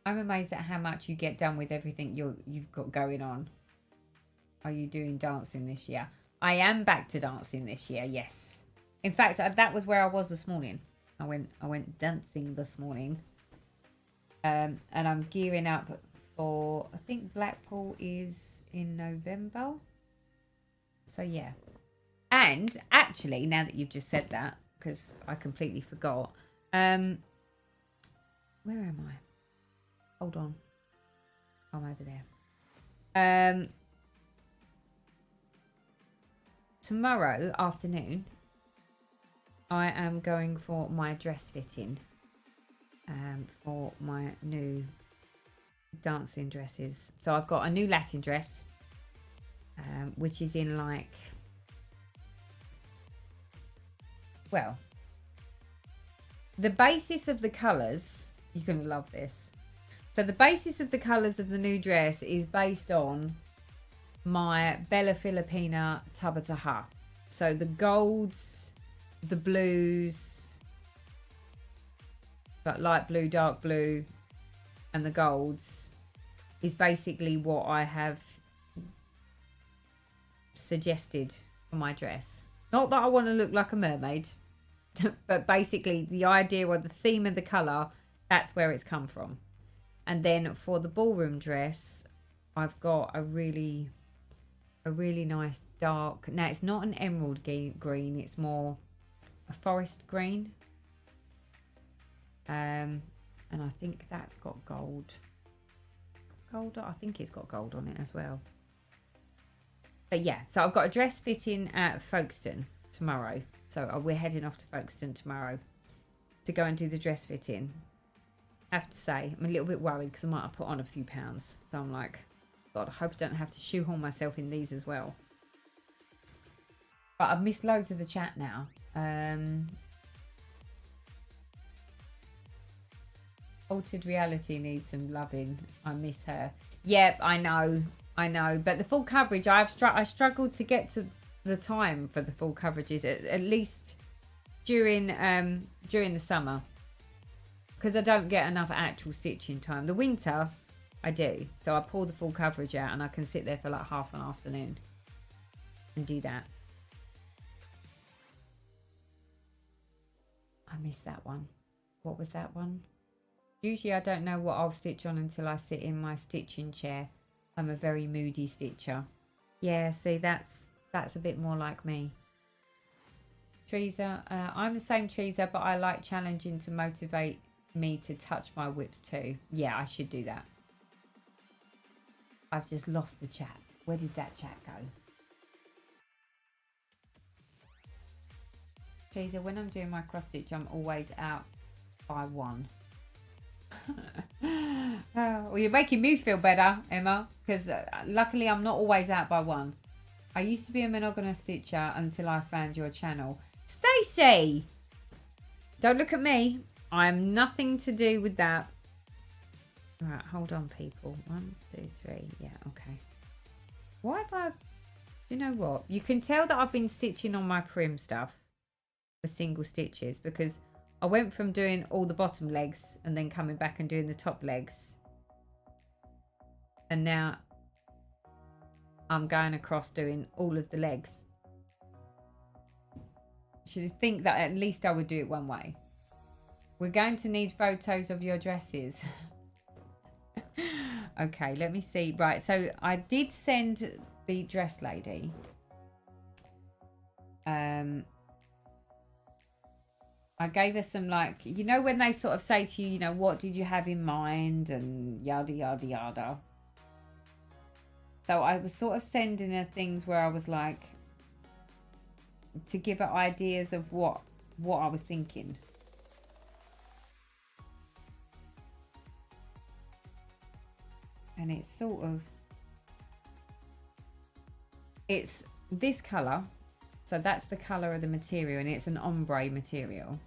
I'm amazed at how much you get done with everything you've got going on. Are you doing dancing this year? I am back to dancing this year, yes. In fact, that was where I was this morning. I went dancing this morning. And I'm gearing up for, I think Blackpool is in November. So yeah. And actually, now that you've just said that, because I completely forgot. Where am I? Hold on. I'm over there. Tomorrow afternoon, I am going for my dress fitting for my new dancing dresses. So I've got a new Latin dress, which is in like, well, the basis of the colours, you're going to love this. So the basis of the colours of the new dress is based on my Bella Filipina Tabataha. So the golds, the blues, like light blue, dark blue, and the golds is basically what I have suggested for my dress. Not that I want to look like a mermaid, but basically the idea or the theme of the colour, that's where it's come from. And then for the ballroom dress, I've got a really nice dark, now it's not an emerald green, it's more a forest green. And I think that's got gold. I think it's got gold on it as well. But yeah, so I've got a dress fitting at Folkestone tomorrow. So we're heading off to Folkestone tomorrow to go and do the dress fitting. I have to say, I'm a little bit worried because I might have put on a few pounds. So I'm like, God, I hope I don't have to shoehorn myself in these as well. But I've missed loads of the chat now. Altered Reality needs some loving. I miss her. Yep, I know. But the full coverage, I struggled to get to the time for the full coverages, at least during the summer, because I don't get enough actual stitching time. The winter, I do. So I pull the full coverage out and I can sit there for like half an afternoon and do that. I missed that one. What was that one? Usually I don't know what I'll stitch on until I sit in my stitching chair. I'm a very moody stitcher. Yeah, see, that's a bit more like me. Teresa, I'm the same Teresa, but I like challenging to motivate me to touch my whips too. Yeah, I should do that. I've just lost the chat. Where did that chat go? Teresa, when I'm doing my cross stitch, I'm always out by 1. Well, you're making me feel better, Emma, because luckily I'm not always out by 1. I used to be a monogamous stitcher until I found your channel. Stacey! Don't look at me. I am nothing to do with that. Right, hold on, people. 1, 2, 3. Yeah, okay. Why have I... You know what? You can tell that I've been stitching on my prim stuff. The single stitches. Because I went from doing all the bottom legs and then coming back and doing the top legs. And now I'm going across doing all of the legs. Should think that at least I would do it one way. We're going to need photos of your dresses. Okay, let me see. Right, so I did send the dress lady. I gave her some, like, you know, when they sort of say to you, you know, what did you have in mind and yada, yada, yada. So I was sort of sending her things where I was like, to give her ideas of what I was thinking. And it's sort of, it's this colour. So that's the colour of the material, and it's an ombre material.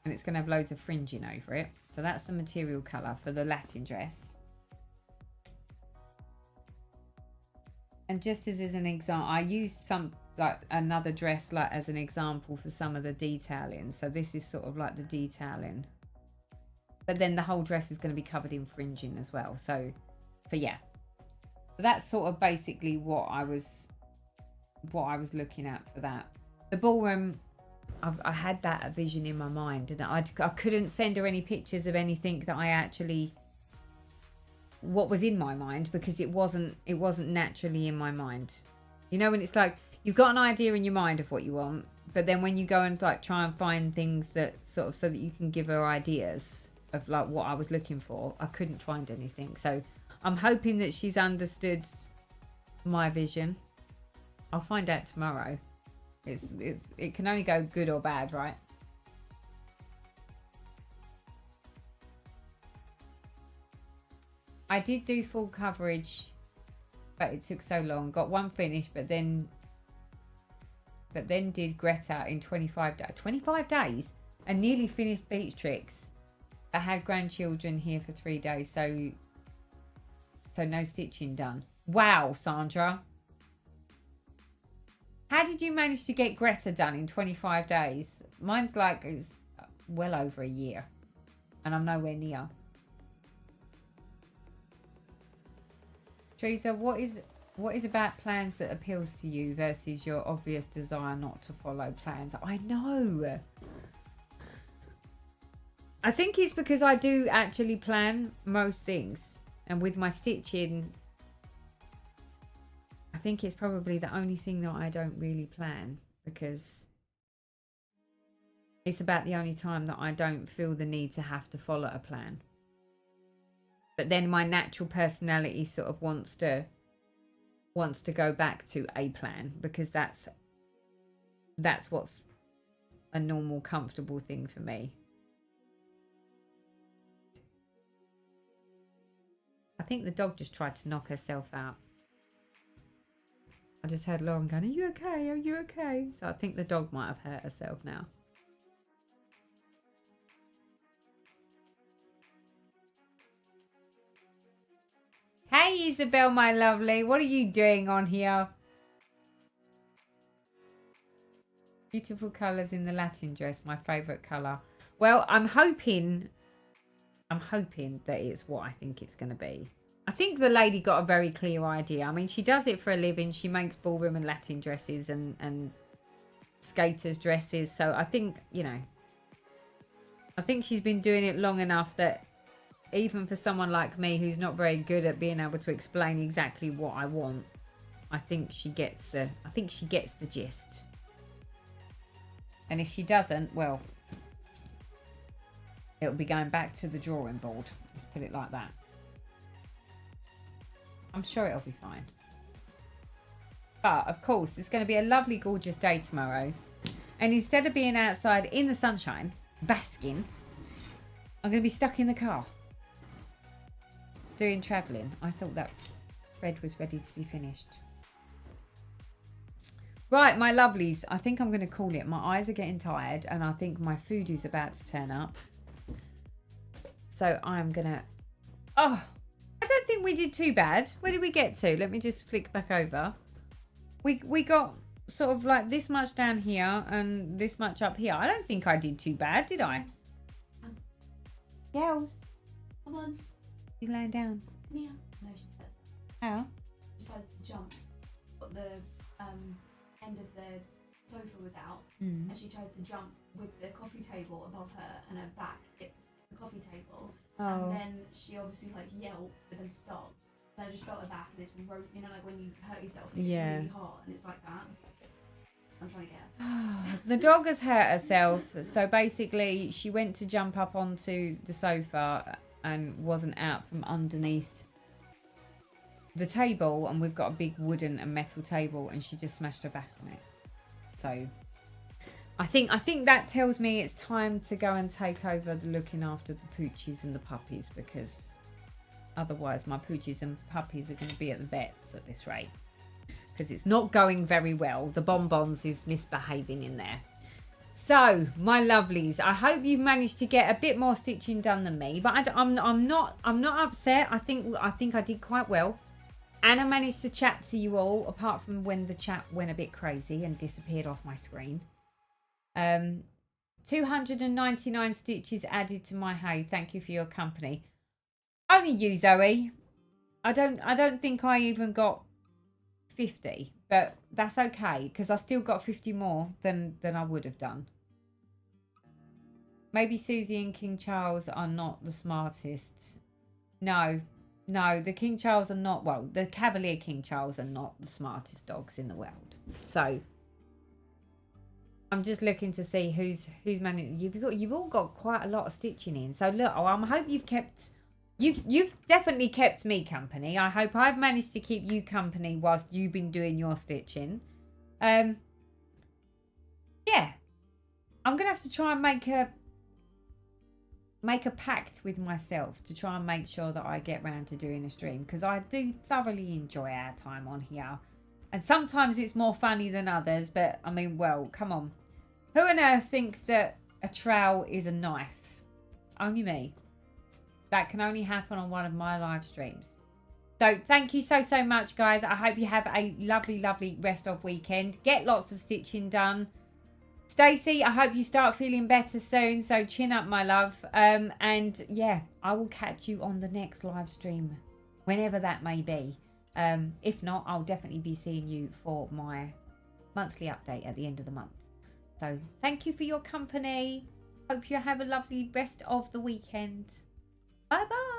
And it's going to have loads of fringing over it. So that's the material colour for the Latin dress. And just as an example, I used some, like another dress like as an example for some of the detailing. So this is sort of like the detailing. But then the whole dress is going to be covered in fringing as well. So yeah. So that's sort of basically what I was looking at for that. The ballroom, I had that vision in my mind, and I couldn't send her any pictures of anything that I actually, what was in my mind, because it wasn't naturally in my mind. You know, when it's like you've got an idea in your mind of what you want, but then when you go and like try and find things that sort of so that you can give her ideas of like what I was looking for, I couldn't find anything. So I'm hoping that she's understood my vision. I'll find out tomorrow. It can only go good or bad, right? I did do full coverage, but it took so long. Got one finished, but then did Greta in 25 days and nearly finished Beach Tricks. I had grandchildren here for 3 days, so no stitching done. Wow, Sandra. How did you manage to get Greta done in 25 days? Mine's like it's well over a year, and I'm nowhere near. Teresa, what is about plans that appeals to you versus your obvious desire not to follow plans? I know. I think it's because I do actually plan most things, and with my stitching, I think it's probably the only thing that I don't really plan, because it's about the only time that I don't feel the need to have to follow a plan. But then my natural personality sort of wants to go back to a plan, because that's what's a normal, comfortable thing for me. I think the dog just tried to knock herself out. I just heard Lauren going, "Are you okay? Are you okay?" So I think the dog might have hurt herself now. Hey Isabel, my lovely, what are you doing on here? Beautiful colours in the Latin dress, my favourite colour. Well, I'm hoping that it's what I think it's going to be. I think the lady got a very clear idea. I mean, she does it for a living. She makes ballroom and Latin dresses and skaters dresses. So I think, you know, I think she's been doing it long enough that even for someone like me who's not very good at being able to explain exactly what I want, I think she gets the gist. And if she doesn't, well, it'll be going back to the drawing board. Let's put it like that. I'm sure it'll be fine. But of course, it's going to be a lovely, gorgeous day tomorrow. And instead of being outside in the sunshine, basking, I'm going to be stuck in the car doing travelling. I thought that thread was ready to be finished. Right, my lovelies. I think I'm going to call it. My eyes are getting tired and I think my food is about to turn up. So I'm going to... Oh, I don't think we did too bad. Where did we get to? Let me just flick back over. We got sort of like this much down here and this much up here. I don't think I did too bad, did I? Girls. Come on. You laying down? Come here. No, she's better. How? She decided to jump, but the end of the sofa was out, and she tried to jump with the coffee table above her, and her back hit the coffee table. Oh. And then she obviously like yelled, but then stopped. And I just felt her back, and it's you know, like when you hurt yourself, and it's really hot, and it's like that. I'm trying to get her. The dog has hurt herself, so basically she went to jump up onto the sofa and wasn't out from underneath the table, and we've got a big wooden and metal table, and she just smashed her back on it. So I think that tells me it's time to go and take over the looking after the poochies and the puppies, because otherwise my poochies and puppies are going to be at the vets at this rate, because it's not going very well. The bonbons is misbehaving in there. So my lovelies, I hope you've managed to get a bit more stitching done than me, but I'm not upset. I think I did quite well. And I managed to chat to you all, apart from when the chat went a bit crazy and disappeared off my screen. 299 stitches added to my hay. Thank you for your company. Only you, Zoe. I don't think I even got 50, but that's okay, because I still got 50 more than I would have done. Maybe Susie and King Charles are not the smartest. No, the King Charles are not, well, the Cavalier King Charles are not the smartest dogs in the world. So I'm just looking to see who's managed. You've all got quite a lot of stitching in. So look, I hope you've definitely kept me company. I hope I've managed to keep you company whilst you've been doing your stitching. Yeah, I'm gonna have to try and make a pact with myself to try and make sure that I get round to doing a stream, because I do thoroughly enjoy our time on here, and sometimes it's more funny than others, but I mean, well, come on, who on earth thinks that a trowel is a knife? Only me. That can only happen on one of my live streams. So thank you so much, guys. I hope you have a lovely rest of weekend. Get lots of stitching done. Stacey, I hope you start feeling better soon. So chin up, my love. And yeah, I will catch you on the next live stream, whenever that may be. If not, I'll definitely be seeing you for my monthly update at the end of the month. So thank you for your company. Hope you have a lovely rest of the weekend. Bye bye.